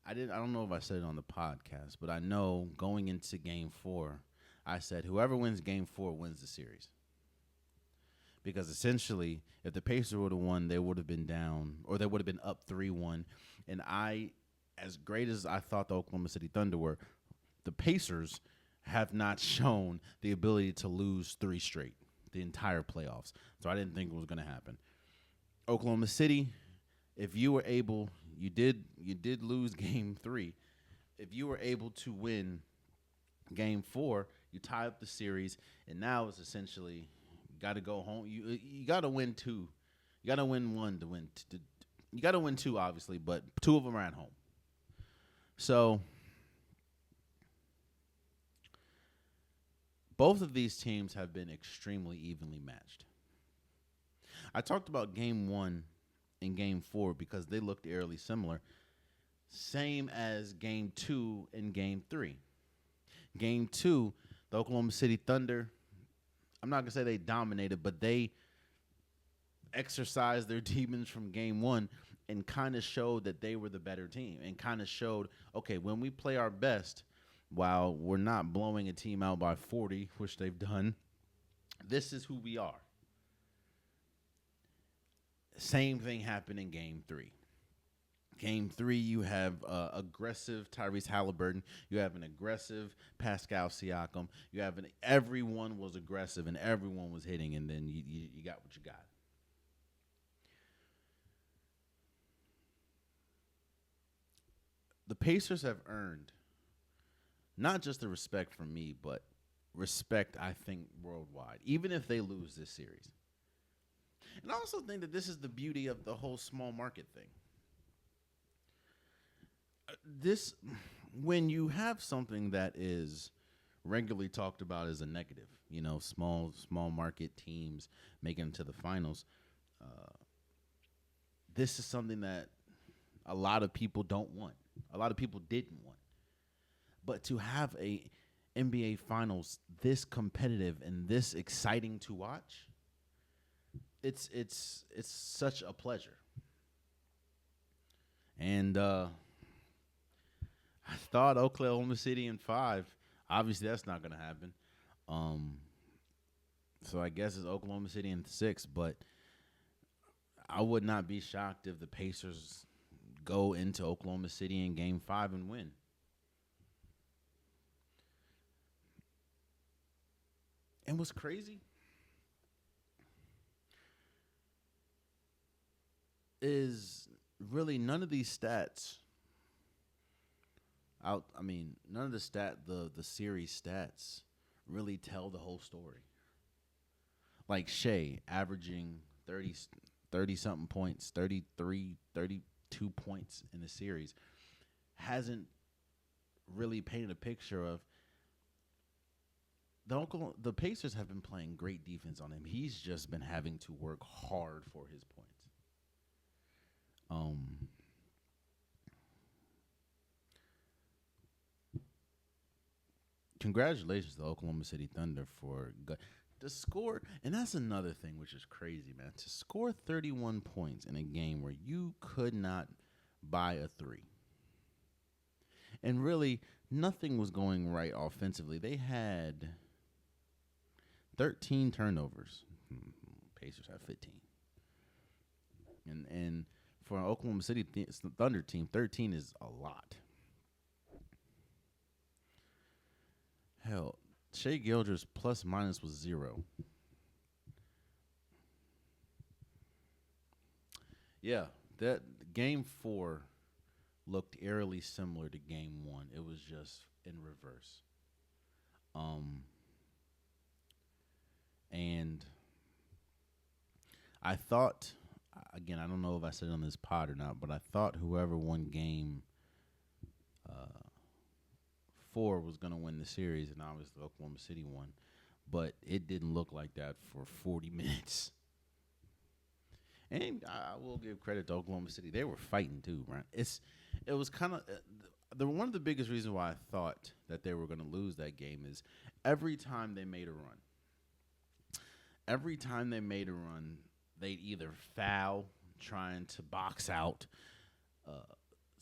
I don't know if I said it on the podcast, but I know going into game 4, I said whoever wins game 4 wins the series. Because essentially, if the Pacers would have won, they would have been down, or they would have been up 3-1. And as great as I thought the Oklahoma City Thunder were, the Pacers have not shown the ability to lose 3 straight the entire playoffs. So I didn't think it was going to happen. Oklahoma City, if you were able, you did lose game 3. If you were able to win game 4, you tie up the series, and now it's essentially got to go home. You got to win 2. You got to win 1 to win. You got to win 2, obviously, but 2 of them are at home. So both of these teams have been extremely evenly matched. I talked about game 1 and game 4 because they looked eerily similar. Same as game 2 and game 3. Game 2, the Oklahoma City Thunder, I'm not going to say they dominated, but they exercised their demons from game 1 and kind of showed that they were the better team and kind of showed, okay, when we play our best, while we're not blowing a team out by 40, which they've done, this is who we are. Same thing happened in game 3. Game 3, you have aggressive Tyrese Halliburton. You have an aggressive Pascal Siakam. Everyone was aggressive and everyone was hitting, and then you got what you got. The Pacers have earned not just the respect from me, but respect, I think, worldwide, even if they lose this series. And I also think that this is the beauty of the whole small market thing. This, when you have something that is regularly talked about as a negative, small market teams making it to the finals. This is something that a lot of people don't want. A lot of people didn't want. But to have a NBA Finals this competitive and this exciting to watch, it's such a pleasure. And I thought Oklahoma City in 5. Obviously, that's not going to happen. So I guess it's Oklahoma City in 6. But I would not be shocked if the Pacers go into Oklahoma City in Game 5 and win. And what's crazy is really none of these stats none of the series stats really tell the whole story. Like Shea averaging 30 something points, 33, 32 points in the series hasn't really painted a picture of the Pacers have been playing great defense on him. He's just been having to work hard for his points. Congratulations to Oklahoma City Thunder for to score, and that's another thing which is crazy, man. To score 31 points in a game where you could not buy a 3. And really, nothing was going right offensively. They had 13 turnovers. Pacers have 15. And for an Oklahoma City Thunder team, 13 is a lot. Hell, Shea Gilgeous plus minus was 0. Yeah, that Game 4 looked eerily similar to Game 1. It was just in reverse. And I thought, again, I don't know if I said it on this pod or not, but I thought whoever won Game 4 was going to win the series, and obviously Oklahoma City won. But it didn't look like that for 40 minutes. And I will give credit to Oklahoma City. They were fighting too, right? It was kind of one of the biggest reasons why I thought that they were going to lose that game is every time they made a run, they'd either foul trying to box out.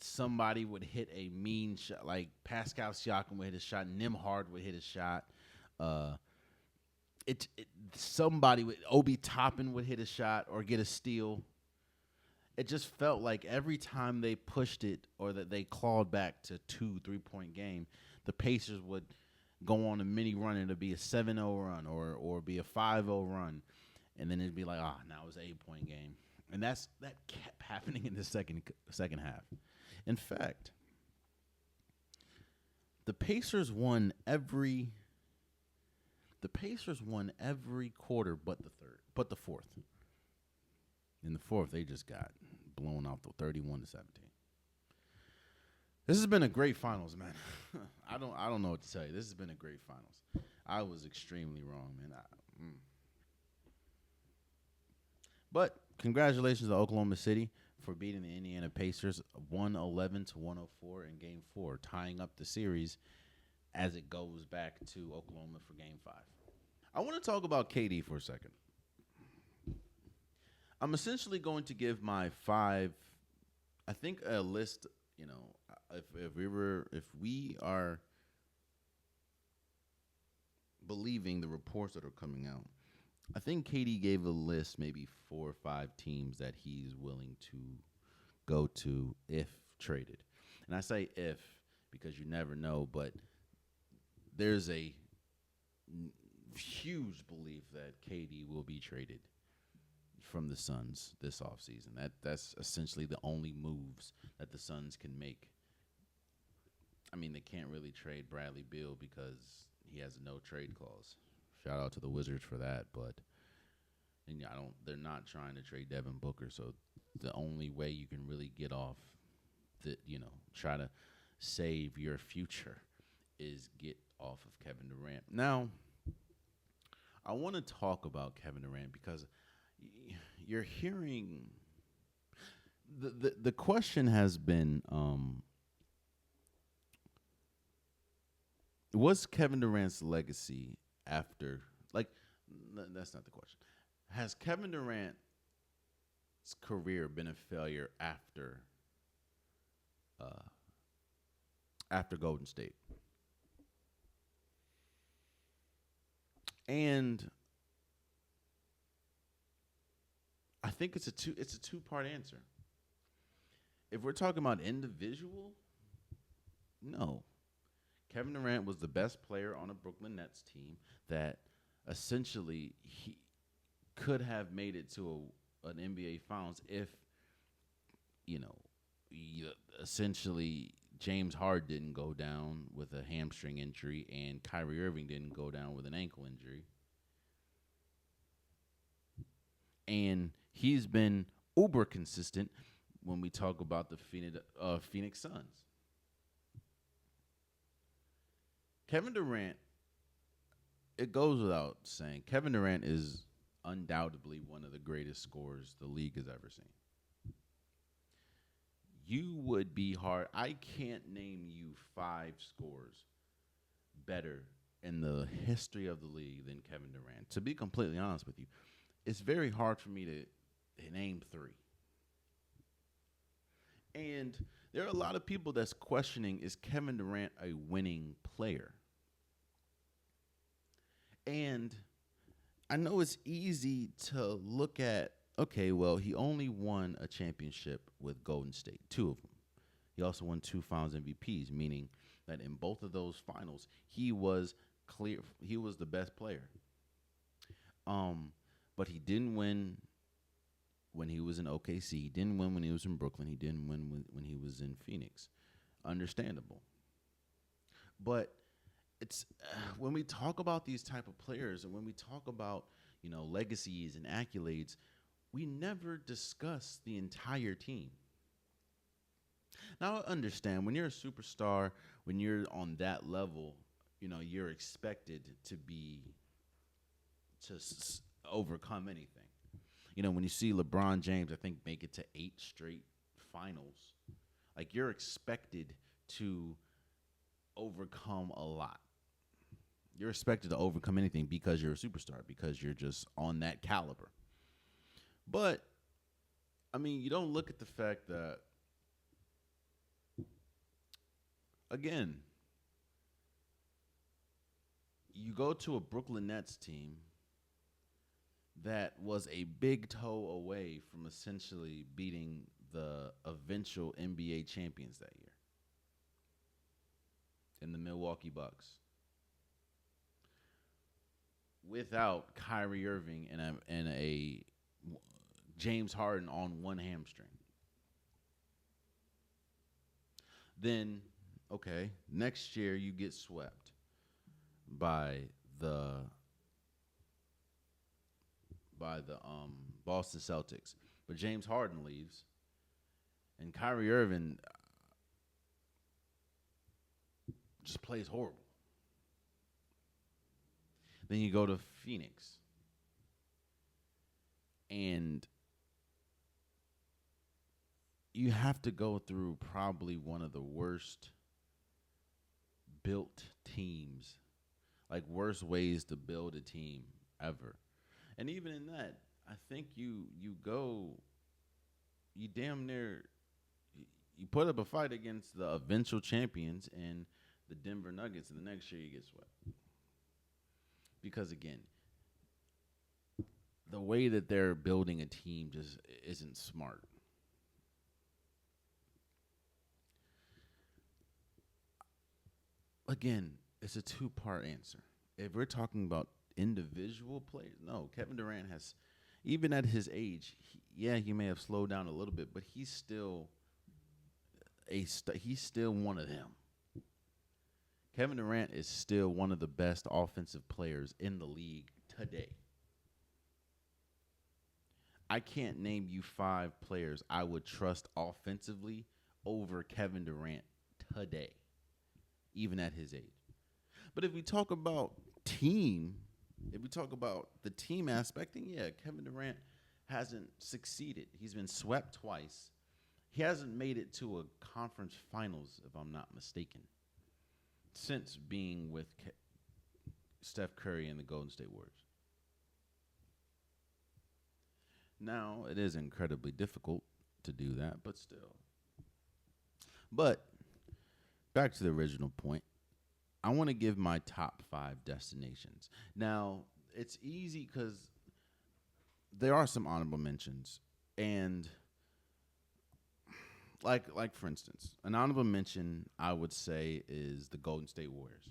Somebody would hit a mean shot, like Pascal Siakam would hit a shot. Nembhard would hit a shot. Obi Toppin would hit a shot or get a steal. It just felt like every time they pushed it or that they clawed back to 2-3 point game, the Pacers would go on a mini run and it'd be a 7-0 run or be a 5-0 run. And then it'd be like, now it's an 8-point game. And that kept happening in the second half. In fact, the Pacers won every quarter but the fourth. In the fourth, they just got blown off the 31-17. This has been a great finals, man. I don't know what to tell you. This has been a great finals. I was extremely wrong, man. But congratulations to Oklahoma City for beating the Indiana Pacers 111-104 in Game 4, tying up the series as it goes back to Oklahoma for Game 5. I want to talk about KD for a second. I'm essentially going to give my 5, I think a list, if we are believing the reports that are coming out, I think KD gave a list, maybe 4 or 5 teams that he's willing to go to if traded. And I say if because you never know, but there's a huge belief that KD will be traded from the Suns this offseason. That's essentially the only moves that the Suns can make. I mean, they can't really trade Bradley Beal because he has a no trade clause. Shout out to the Wizards for that, but and I don't. They're not trying to trade Devin Booker, so the only way you can really get off the try to save your future is get off of Kevin Durant. Now, I want to talk about Kevin Durant because you're hearing the question has been was Kevin Durant's legacy after that's not the question. Has Kevin Durant's career been a failure after Golden State? And I think it's a two-part answer. If we're talking about individual, no. Kevin Durant was the best player on a Brooklyn Nets team that essentially he could have made it to an NBA Finals if, essentially James Harden didn't go down with a hamstring injury and Kyrie Irving didn't go down with an ankle injury. And he's been uber consistent when we talk about the Phoenix Suns. Kevin Durant, it goes without saying, Kevin Durant is undoubtedly one of the greatest scorers the league has ever seen. You would be hard. I can't name you 5 scores better in the history of the league than Kevin Durant. To be completely honest with you, it's very hard for me to name 3. And there are a lot of people that's questioning, is Kevin Durant a winning player? And I know it's easy to look at, okay, well, he only won a championship with Golden State, 2 of them. He also won 2 Finals MVPs, meaning that in both of those finals, he was the best player. But he didn't win when he was in OKC. He didn't win when he was in Brooklyn. He didn't win when he was in Phoenix. Understandable. But it's when we talk about these type of players and when we talk about, legacies and accolades, we never discuss the entire team. Now, I understand when you're a superstar, when you're on that level, you're expected to overcome anything. When you see LeBron James, I think, make it to 8 straight finals, like you're expected to overcome a lot. You're expected to overcome anything because you're a superstar, because you're just on that caliber. But, you don't look at the fact that, again, you go to a Brooklyn Nets team that was a big toe away from essentially beating the eventual NBA champions that year in the Milwaukee Bucks without Kyrie Irving and a James Harden on one hamstring. Then, okay, next year you get swept by the Boston Celtics. But James Harden leaves, and Kyrie Irving just plays horrible. Then you go to Phoenix, and you have to go through probably one of the worst built teams, like worst ways to build a team ever. And even in that, I think you damn near, you put up a fight against the eventual champions and the Denver Nuggets, and the next year you get swept. Because, again, the way that they're building a team just isn't smart. Again, it's a 2-part answer. If we're talking about individual players, no, Kevin Durant has, even at his age, he may have slowed down a little bit, but he's still one of them. Kevin Durant is still one of the best offensive players in the league today. I can't name you 5 players I would trust offensively over Kevin Durant today, even at his age. But if we talk about if we talk about the team aspect, then yeah, Kevin Durant hasn't succeeded. He's been swept twice. He hasn't made it to a conference finals, if I'm not mistaken, since being with Steph Curry and the Golden State Warriors. Now, it is incredibly difficult to do that, but still. But back to the original point, I want to give my top 5 destinations. Now, it's easy because there are some honorable mentions, and like for instance, an honorable mention I would say is the Golden State Warriors.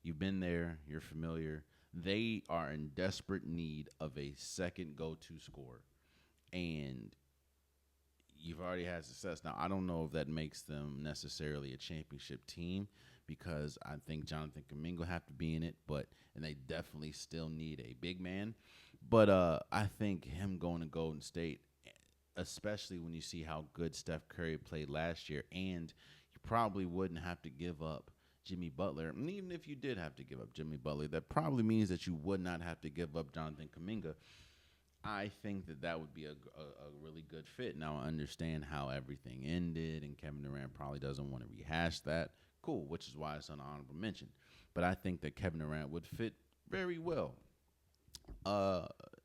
You've been there, you're familiar. They are in desperate need of a second go-to scorer, and you've already had success. Now, I don't know if that makes them necessarily a championship team because I think Jonathan Kuminga have to be in it, and they definitely still need a big man. But I think him going to Golden State, especially when you see how good Steph Curry played last year, and you probably wouldn't have to give up Jimmy Butler. And even if you did have to give up Jimmy Butler, that probably means that you would not have to give up Jonathan Kuminga. I think that would be a really good fit. Now, I understand how everything ended, and Kevin Durant probably doesn't want to rehash that. Cool, which is why it's an honorable mention. But I think that Kevin Durant would fit very well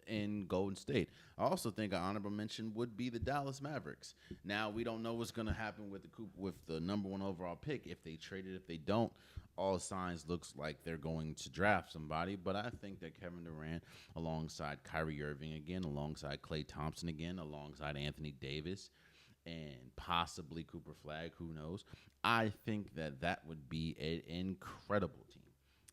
in Golden State. I also think an honorable mention would be the Dallas Mavericks. Now, we don't know what's going to happen with the number 1 overall pick. If they trade it, if they don't, all signs looks like they're going to draft somebody. But I think that Kevin Durant, alongside Kyrie Irving again, alongside Klay Thompson again, alongside Anthony Davis, and possibly Cooper Flag, who knows, I think that would be an incredible team.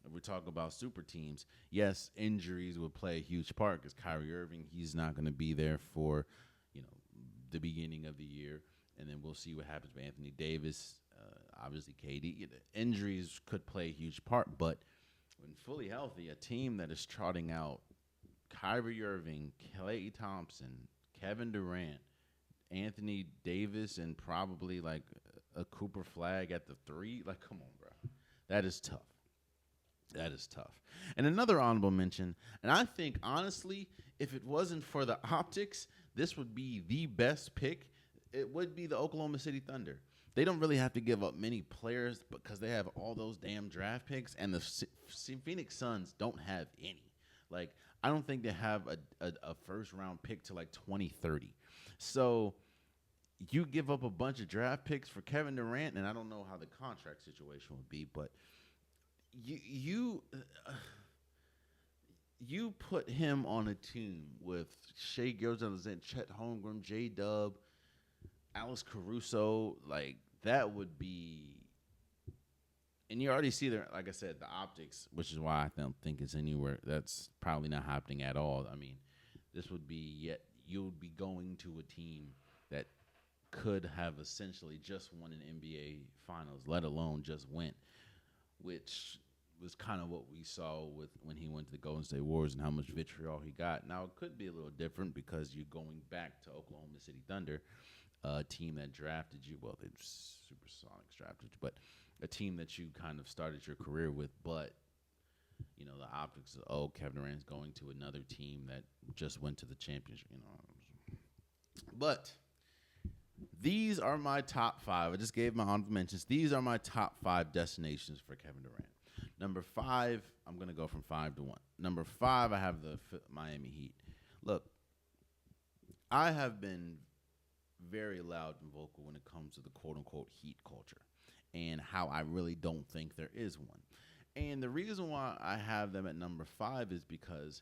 If we talk about super teams, yes, injuries would play a huge part because Kyrie Irving, he's not going to be there for, the beginning of the year, and then we'll see what happens with Anthony Davis. Obviously, KD. Injuries could play a huge part, but when fully healthy, a team that is trotting out Kyrie Irving, Klay Thompson, Kevin Durant, Anthony Davis, and probably like a Cooper Flag at the 3, like, come on, bro. That is tough. That is tough. And another honorable mention, and I think, honestly, if it wasn't for the optics, this would be the best pick. It would be the Oklahoma City Thunder. They don't really have to give up many players because they have all those damn draft picks, and the Phoenix Suns don't have any. Like, I don't think they have a first-round pick to, like, 2030. So you give up a bunch of draft picks for Kevin Durant, and I don't know how the contract situation would be, but you put him on a team with Shai Gilgeous-Alexander, Chet Holmgren, J-Dub, Alex Caruso, like, that would be – and you already see there, like I said, the optics, which is why I don't think it's anywhere. That's probably not happening at all. I mean, this would be you would be going to a team that could have essentially just won an NBA Finals, let alone just went, which was kind of what we saw with when he went to the Golden State Warriors and how much vitriol he got. Now, it could be a little different because you're going back to Oklahoma City Thunder, a team that drafted you. Well, they Supersonics drafted you, but a team that you kind of started your career with. But, the optics of, Kevin Durant's going to another team that just went to the championship, But these are my top 5. I just gave my honorable mentions. These are my top 5 destinations for Kevin Durant. Number 5, I'm going to go from 5 to 1. Number 5, I have the Miami Heat. Look, I have been very loud and vocal when it comes to the quote-unquote Heat culture and how I really don't think there is one. And the reason why I have them at number 5 is because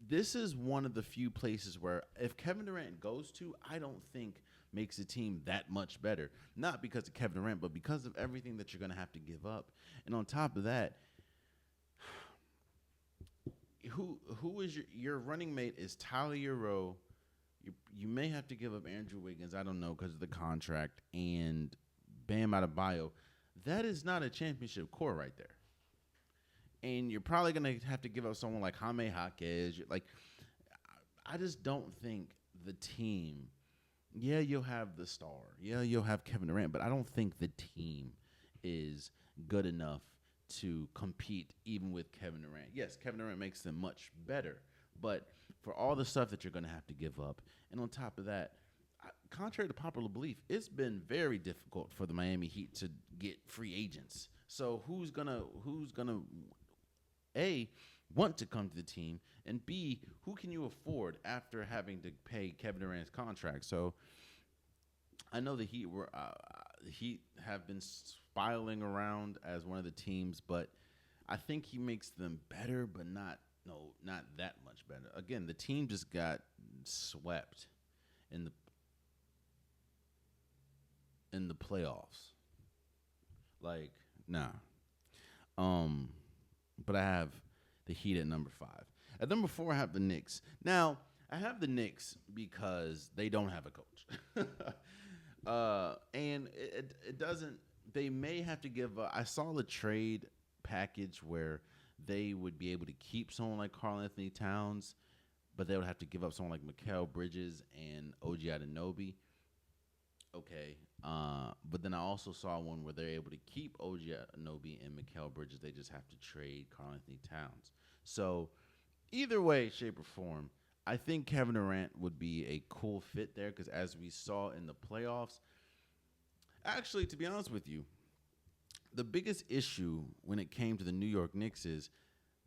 this is one of the few places where if Kevin Durant goes to, I don't think makes the team that much better. Not because of Kevin Durant, but because of everything that you're going to have to give up. And on top of that, who is your running mate is Tyler Hero. You may have to give up Andrew Wiggins, I don't know, because of the contract, and Bam Adebayo. that is not a championship core right there. And you're probably gonna have to give up someone like Jaime Jaquez. Like, I just don't think the team. Yeah, you'll have the star. Yeah, you'll have Kevin Durant, but I don't think the team is good enough to compete even with Kevin Durant. Yes, Kevin Durant makes them much better, but for all the stuff that you're going to have to give up, and on top of that, contrary to popular belief, it's been very difficult for the Miami Heat to get free agents. So who's gonna A, want to come to the team, and B, who can you afford after having to pay Kevin Durant's contract? So I know the Heat have been spiraling around as one of the teams, but I think he makes them better, but not that much better. Again, the team just got swept in the playoffs. Like, nah. But I have the Heat at number 5. At number 4, I have the Knicks. Now, I have the Knicks because they don't have a coach. And it doesn't. They may have to give up. I saw the trade package where they would be able to keep someone like Karl Anthony Towns, but they would have to give up someone like Mikal Bridges and OG Anunoby. Okay. But then I also saw one where they're able to keep OG Anunoby and Mikal Bridges. They just have to trade Karl Anthony Towns. So either way, shape, or form, I think Kevin Durant would be a cool fit there because as we saw in the playoffs, actually, to be honest with you, the biggest issue when it came to the New York Knicks is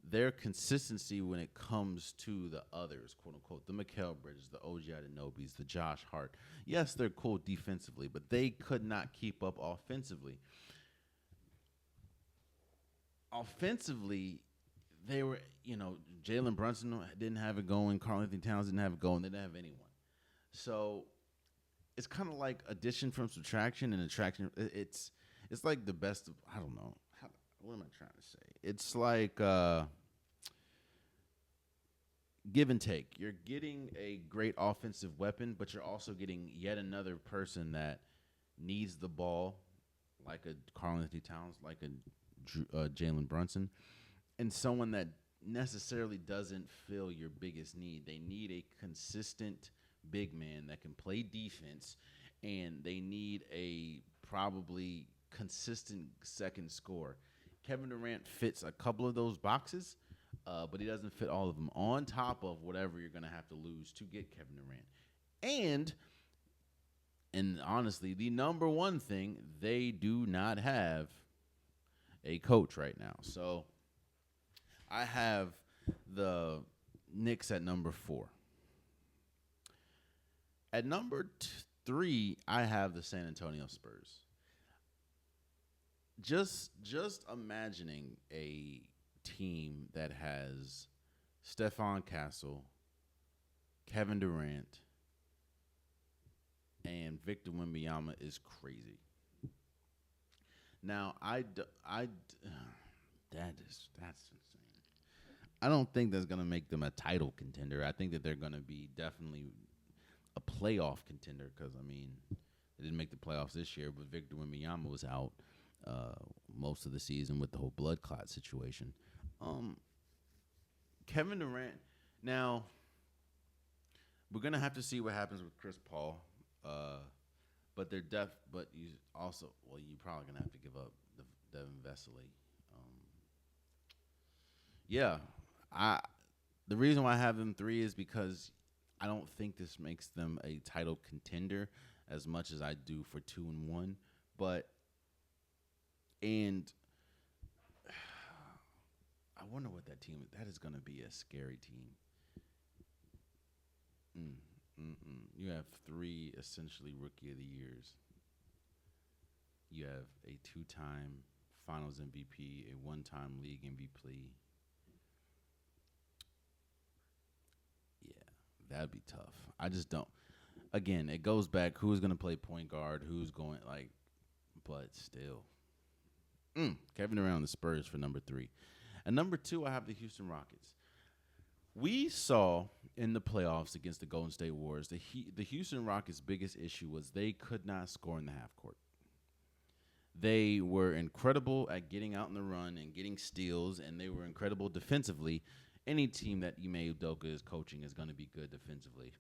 their consistency when it comes to the others, quote unquote, the Mikal Bridges, the OG Anunobys, the Josh Hart. Yes, they're cool defensively, but they could not keep up offensively. Offensively, they were, Jalen Brunson didn't have it going. Karl Anthony Towns didn't have it going. They didn't have anyone. So it's kind of like addition from subtraction and attraction. It's like the best of, I don't know. What am I trying to say? It's like give and take. You're getting a great offensive weapon, but you're also getting yet another person that needs the ball, like a Karl Anthony Towns, like a Jalen Brunson, and someone that necessarily doesn't fill your biggest need. They need a consistent big man that can play defense, and they need a probably consistent second scorer. Kevin Durant fits a couple of those boxes, but he doesn't fit all of them on top of whatever you're going to have to lose to get Kevin Durant. And honestly, the number one thing, they do not have a coach right now. So I have the Knicks at number 4. At number 3, I have the San Antonio Spurs. Just imagining a team that has Stephon Castle, Kevin Durant, and Victor Wembanyama is crazy. Now, that's insane. I don't think that's gonna make them a title contender. I think that they're gonna be definitely a playoff contender because they didn't make the playoffs this year, but Victor Wembanyama was out most of the season with the whole blood clot situation. Kevin Durant. Now, we're gonna have to see what happens with Chris Paul. But they're But you also, you're probably gonna have to give up Devin Vesely. The reason why I have them 3 is because I don't think this makes them a title contender as much as I do for 2 and 1. And I wonder what that team is. That is going to be a scary team. You have 3 essentially rookie of the years. You have a 2-time Finals MVP, a 1-time league MVP. Yeah, that'd be tough. I just don't. Again, it goes back who's going to play point guard, who's going but still. Kevin Durant on the Spurs for number 3. At number 2, I have the Houston Rockets. We saw in the playoffs against the Golden State Warriors, the Houston Rockets' biggest issue was they could not score in the half court. They were incredible at getting out in the run and getting steals, and they were incredible defensively. Any team that Ime Udoka is coaching is going to be good defensively.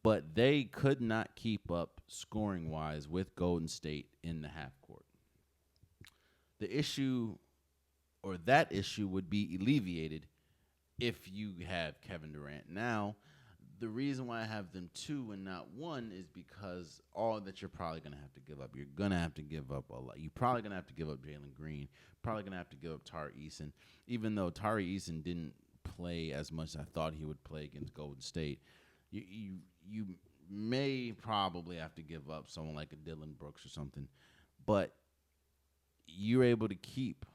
But they could not keep up scoring-wise with Golden State in the half court. The issue, or that issue, would be alleviated if you have Kevin Durant. Now, the reason why I have them 2 and not 1 is because all that you're probably going to have to give up. You're going to have to give up a lot. You're probably going to have to give up Jalen Green. Probably going to have to give up Tari Eason. Even though Tari Eason didn't play as much as I thought he would play against Golden State, you may probably have to give up someone like a Dylan Brooks or something. But you're able to keep,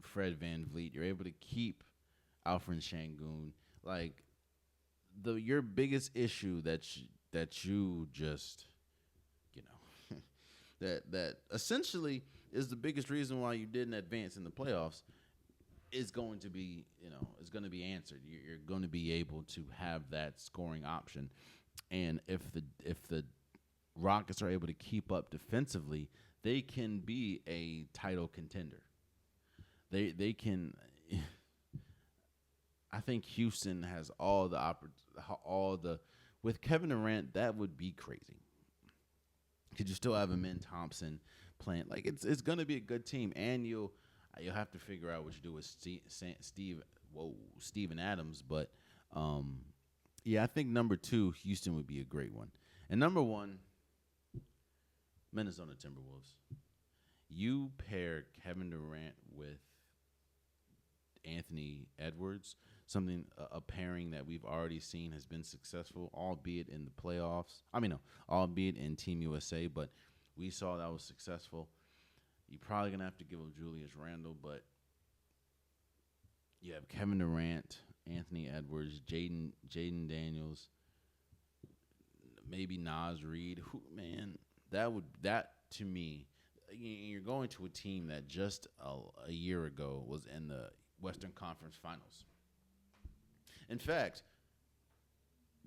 Fred VanVleet. You're able to keep Alfred Şengün. Like, your biggest issue that you just, that essentially is the biggest reason why you didn't advance in the playoffs is going to be, answered. You're going to be able to have that scoring option. And if the Rockets are able to keep up defensively, they can be a title contender. They can. I think Houston has all the with Kevin Durant, that would be crazy. Could you still have Amen Thompson playing? Like, it's going to be a good team, and you'll have to figure out what you do with Steven Adams. But yeah, I think number 2, Houston would be a great one, and number 1, Minnesota Timberwolves. You pair Kevin Durant with Anthony Edwards, a pairing that we've already seen has been successful, albeit in the playoffs. Albeit in Team USA, but we saw that was successful. You're probably going to have to give up Julius Randle, but you have Kevin Durant, Anthony Edwards, Jaden Daniels, maybe Naz Reid. That to me, you're going to a team that just a year ago was in the Western Conference Finals. In fact,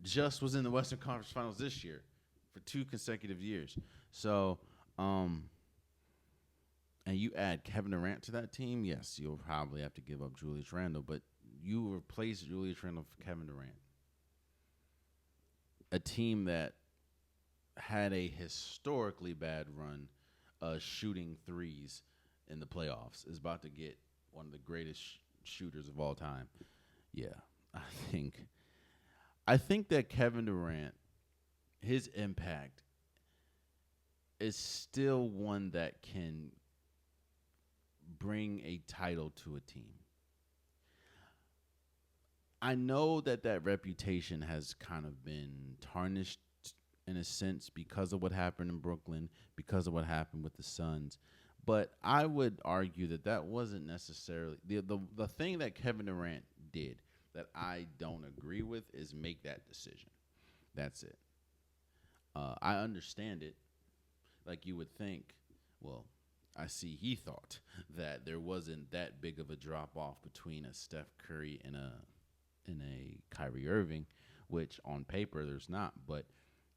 just was in the Western Conference Finals this year for 2 consecutive years. So, and you add Kevin Durant to that team, yes, you'll probably have to give up Julius Randle, but you replace Julius Randle for Kevin Durant. A team that had a historically bad run shooting threes in the playoffs is about to get one of the greatest shooters of all time. Yeah, I think that Kevin Durant, his impact is still one that can bring a title to a team. I know that reputation has kind of been tarnished in a sense because of what happened in Brooklyn, because of what happened with the Suns. But I would argue that wasn't necessarily the thing that Kevin Durant did that I don't agree with is make that decision. That's it. I understand it. Like, you would think, well, I see he thought that there wasn't that big of a drop off between a Steph Curry and a Kyrie Irving, which on paper there's not, but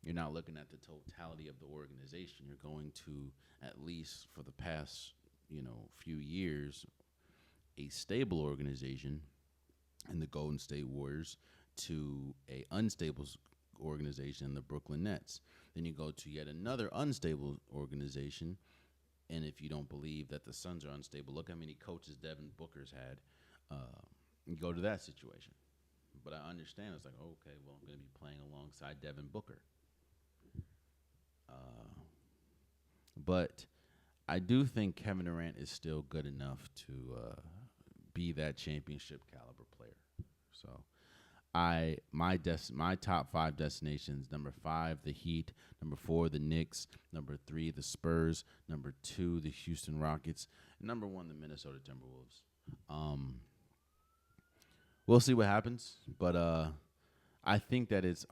you're not looking at the totality of the organization. You're going to, at least for the past, few years, a stable organization in the Golden State Warriors to a unstable organization, the Brooklyn Nets. Then you go to yet another unstable organization, and if you don't believe that the Suns are unstable, look how many coaches Devin Booker's had. You go to that situation. But I understand. It's like, okay, well, I'm going to be playing alongside Devin Booker. But I do think Kevin Durant is still good enough to be that championship caliber player. So, my top 5 destinations: number 5, the Heat; number 4, the Knicks; number 3, the Spurs; number 2, the Houston Rockets; and number 1, the Minnesota Timberwolves. We'll see what happens, but I think that it's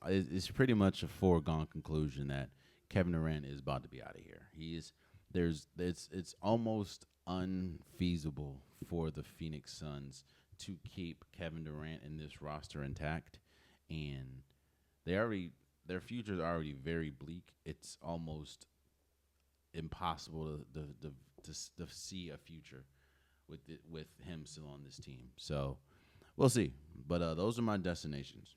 pretty much a foregone conclusion that Kevin Durant is about to be out of here. It's almost unfeasible for the Phoenix Suns to keep Kevin Durant in this roster intact, and their future is already very bleak. It's almost impossible to see a future with him still on this team. So we'll see. But those are my destinations.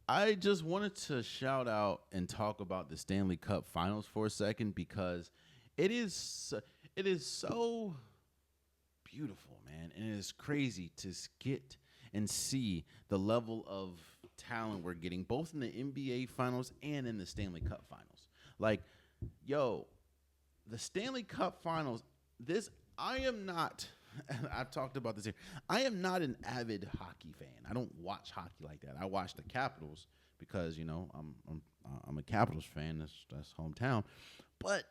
I just wanted to shout out and talk about the Stanley Cup Finals for a second because it is so beautiful, man, and it is crazy to get and see the level of talent we're getting both in the NBA Finals and in the Stanley Cup Finals. Like, yo, the Stanley Cup Finals. I am not. I've talked about this here. I am not an avid hockey fan. I don't watch hockey like that. I watch the Capitals because I'm a Capitals fan. That's hometown, but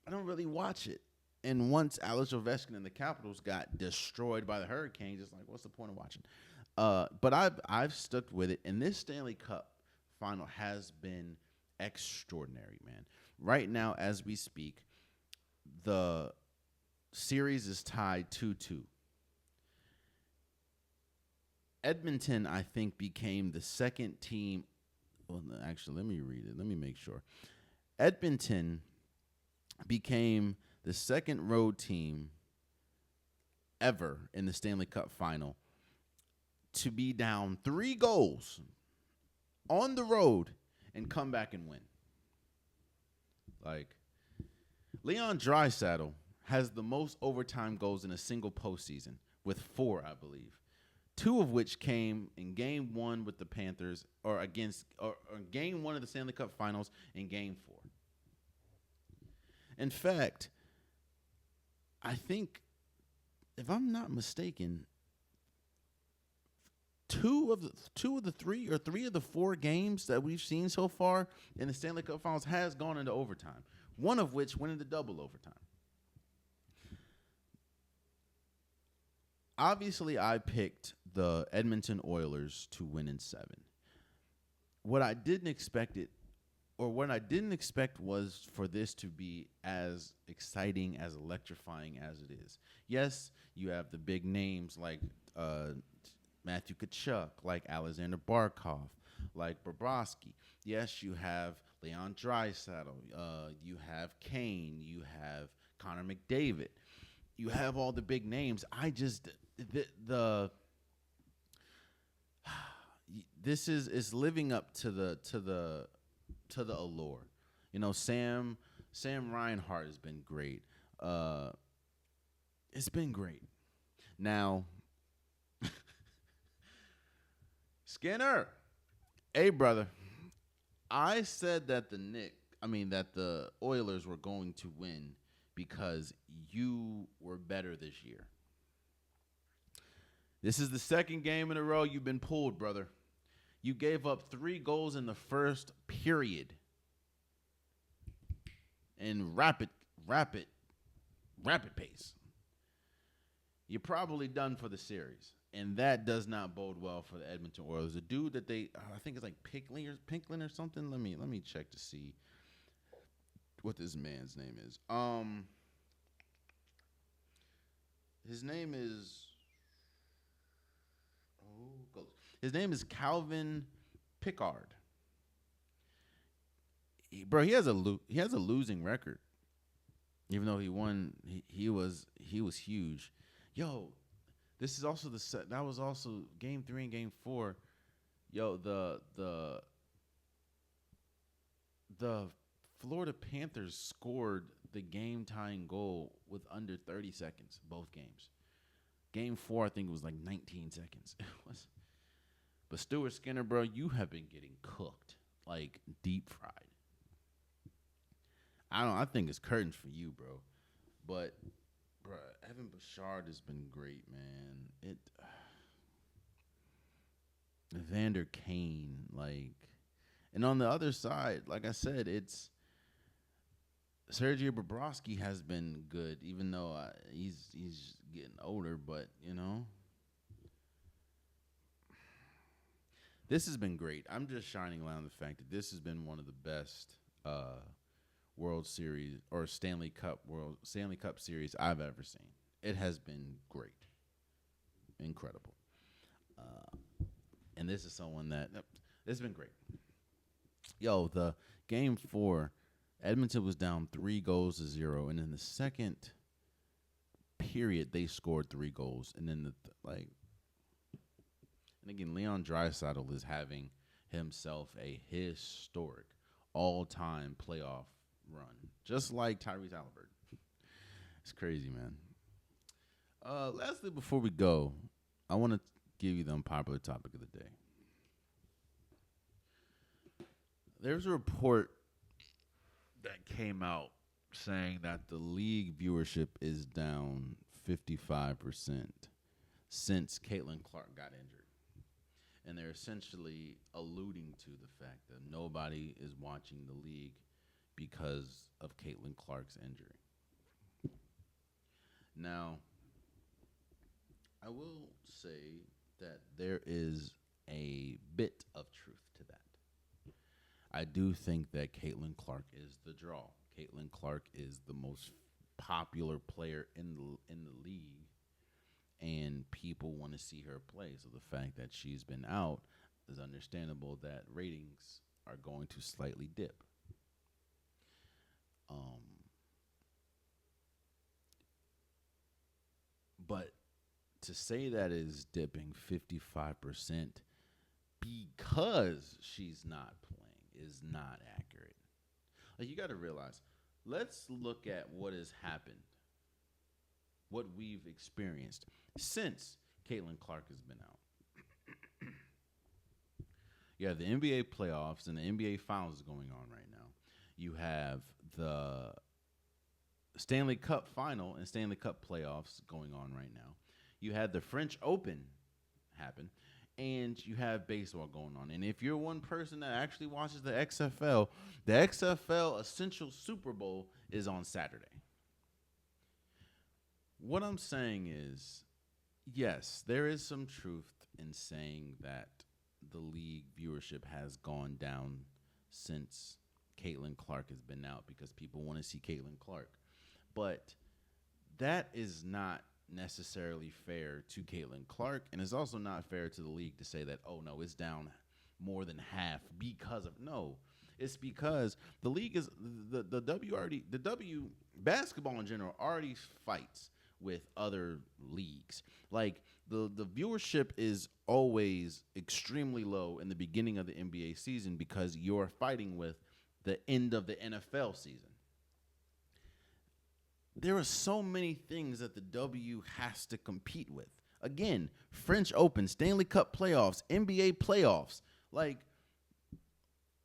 I don't really watch it. And once Alex Ovechkin and the Capitals got destroyed by the Hurricanes, it's like, what's the point of watching? But I've stuck with it, and this Stanley Cup final has been extraordinary, man. Right now, as we speak, the series is tied 2-2. Edmonton, I think, became the second team. Well, actually, let me read it. Let me make sure. Edmonton became the second road team ever in the Stanley Cup final to be down 3 goals on the road and come back and win. Like, Leon Draisaitl has the most overtime goals in a single postseason with 4, I believe. 2 of which came in Game 1 with the Panthers, or Game 1 of the Stanley Cup Finals in Game 4. In fact, I think, if I'm not mistaken, 2 of the 3 or 3 of the 4 games that we've seen so far in the Stanley Cup Finals has gone into overtime. One of which went into double overtime. Obviously, I picked the Edmonton Oilers to win in 7. What I didn't expect was for this to be as exciting, as electrifying as it is. Yes, you have the big names like Matthew Tkachuk, like Alexander Barkov, like Bobrovsky. Yes, you have Leon Draisaitl. You have Kane. You have Connor McDavid. You have all the big names. This is living up to the allure. You know, Sam Reinhart has been great. It's been great. Now, Skinner, hey brother, I said that the Oilers were going to win because you were better this year. This is the second game in a row you've been pulled, brother. You gave up 3 goals in the first period in rapid pace. You're probably done for the series, and that does not bode well for the Edmonton Oilers. The dude that I think it's like Pinklin or something. Let me check to see what this man's name is. His name is Calvin Pickard. He has a losing record. Even though he won, he was huge. Yo, this is also that was also Game 3 and Game 4. Yo, the Florida Panthers scored the game-tying goal with under 30 seconds, both games. Game 4, I think it was like 19 seconds. But Stuart Skinner, bro, you have been getting cooked, like deep fried. I think it's curtains for you, bro. But, bro, Evan Bouchard has been great, man. Evander Kane, like, and on the other side, like I said, it's Sergei Bobrovsky has been good, even though he's getting older. But this has been great. I'm just shining light on the fact that this has been one of the best World Series or Stanley Cup series I've ever seen. It has been great, incredible, and this is someone that this has been great. Yo, the Game 4 Edmonton was down 3-0, and in the second period they scored 3 goals, and then and again, Leon Draisaitl is having himself a historic all-time playoff run, just like Tyrese Haliburton. It's crazy, man. Lastly, before we go, I want to give you the unpopular topic of the day. There's a report that came out saying that the league viewership is down 55% since Caitlin Clark got injured. And they're essentially alluding to the fact that nobody is watching the league because of Caitlin Clark's injury. Now, I will say that there is a bit of truth to that. I do think that Caitlin Clark is the draw. Caitlin Clark is the most popular player in the league, and people want to see her play. So the fact that she's been out is understandable that ratings are going to slightly dip. But to say that is dipping 55% because she's not playing is not accurate. Like, you got to realize, let's look at what has happened, what we've experienced since Caitlin Clark has been out. You have the NBA playoffs and the NBA Finals going on right now. You have the Stanley Cup Final and Stanley Cup playoffs going on right now. You had the French Open happen, and you have baseball going on. And if you're one person that actually watches the XFL Essential Super Bowl is on Saturday. What I'm saying is, yes, there is some truth in saying that the league viewership has gone down since Caitlin Clark has been out because people want to see Caitlin Clark. But that is not necessarily fair to Caitlin Clark, and it's also not fair to the league to say that, oh, no, it's down more than half because of – no. It's because the league is – the W basketball in general already fights with other leagues. Like, the viewership is always extremely low in the beginning of the NBA season because you're fighting with the end of the NFL season. There are so many things that the W has to compete with. Again, French Open, Stanley Cup playoffs, NBA playoffs. Like,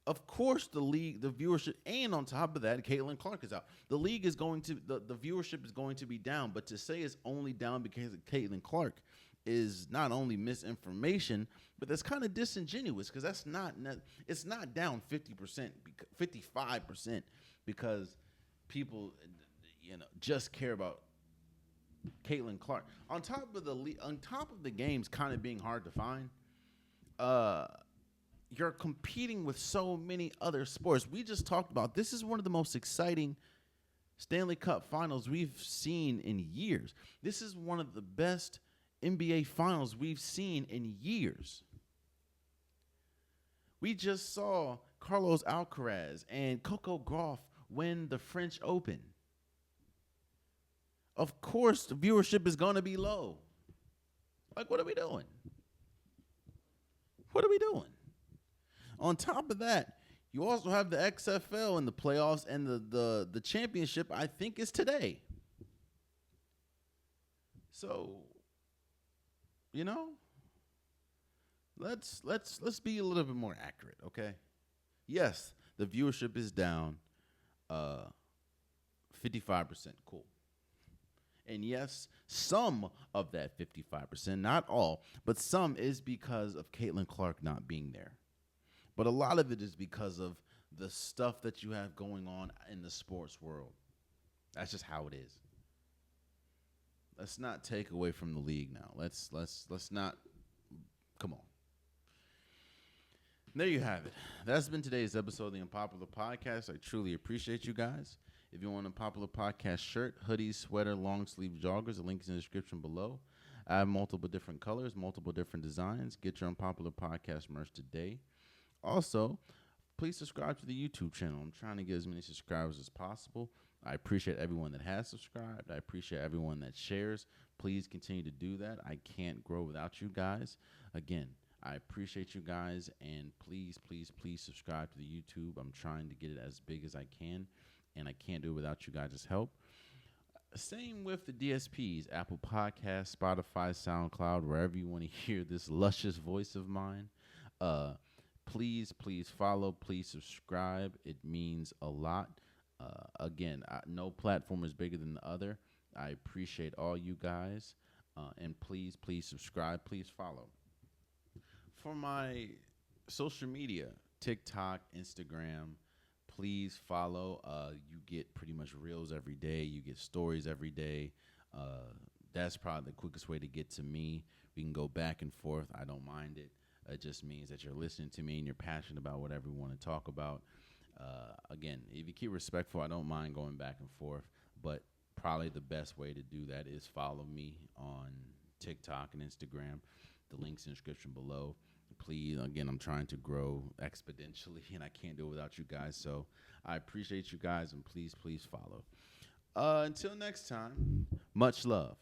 of course, the league, the viewership, and on top of that, Caitlin Clark is out. The league is going to, the viewership is going to be down. But to say it's only down because of Caitlin Clark is not only misinformation, but that's kind of disingenuous because that's not, it's not down 50%, 55% because people, just care about Caitlin Clark. On top of the games kind of being hard to find, you're competing with so many other sports. We just talked about this is one of the most exciting Stanley Cup Finals we've seen in years. This is one of the best NBA Finals we've seen in years. We just saw Carlos Alcaraz and Coco Gauff win the French Open. Of course, the viewership is going to be low. Like, what are we doing? What are we doing? On top of that, you also have the XFL in the playoffs, and the championship, I think, is today. So, let's be a little bit more accurate, okay? Yes, the viewership is down 55%. Cool. And yes, some of that 55%, not all, but some is because of Caitlin Clark not being there. But a lot of it is because of the stuff that you have going on in the sports world. That's just how it is. Let's not take away from the league now. Let's not. Come on. There you have it. That's been today's episode of the Unpopular Podcast. I truly appreciate you guys. If you want a Popular Podcast shirt, hoodie, sweater, long sleeve joggers, the link is in the description below. I have multiple different colors, multiple different designs. Get your Unpopular Podcast merch today. Also, please subscribe to the YouTube channel. I'm trying to get as many subscribers as possible. I appreciate everyone that has subscribed. I appreciate everyone that shares. Please continue to do that. I can't grow without you guys. Again, I appreciate you guys, and please, please, please subscribe to the YouTube. I'm trying to get it as big as I can, and I can't do it without you guys' help. Same with the DSPs, Apple Podcasts, Spotify, SoundCloud, wherever you want to hear this luscious voice of mine. Please, please follow. Please subscribe. It means a lot. Again, no platform is bigger than the other. I appreciate all you guys. And please, please subscribe. Please follow. For my social media, TikTok, Instagram, please follow. You get pretty much reels every day. You get stories every day. That's probably the quickest way to get to me. We can go back and forth. I don't mind it. It just means that you're listening to me and you're passionate about whatever you want to talk about. Again, if you keep respectful, I don't mind going back and forth. But probably the best way to do that is follow me on TikTok and Instagram. The link's in the description below. Please, again, I'm trying to grow exponentially, and I can't do it without you guys. So I appreciate you guys, and please, please follow. Until next time, much love.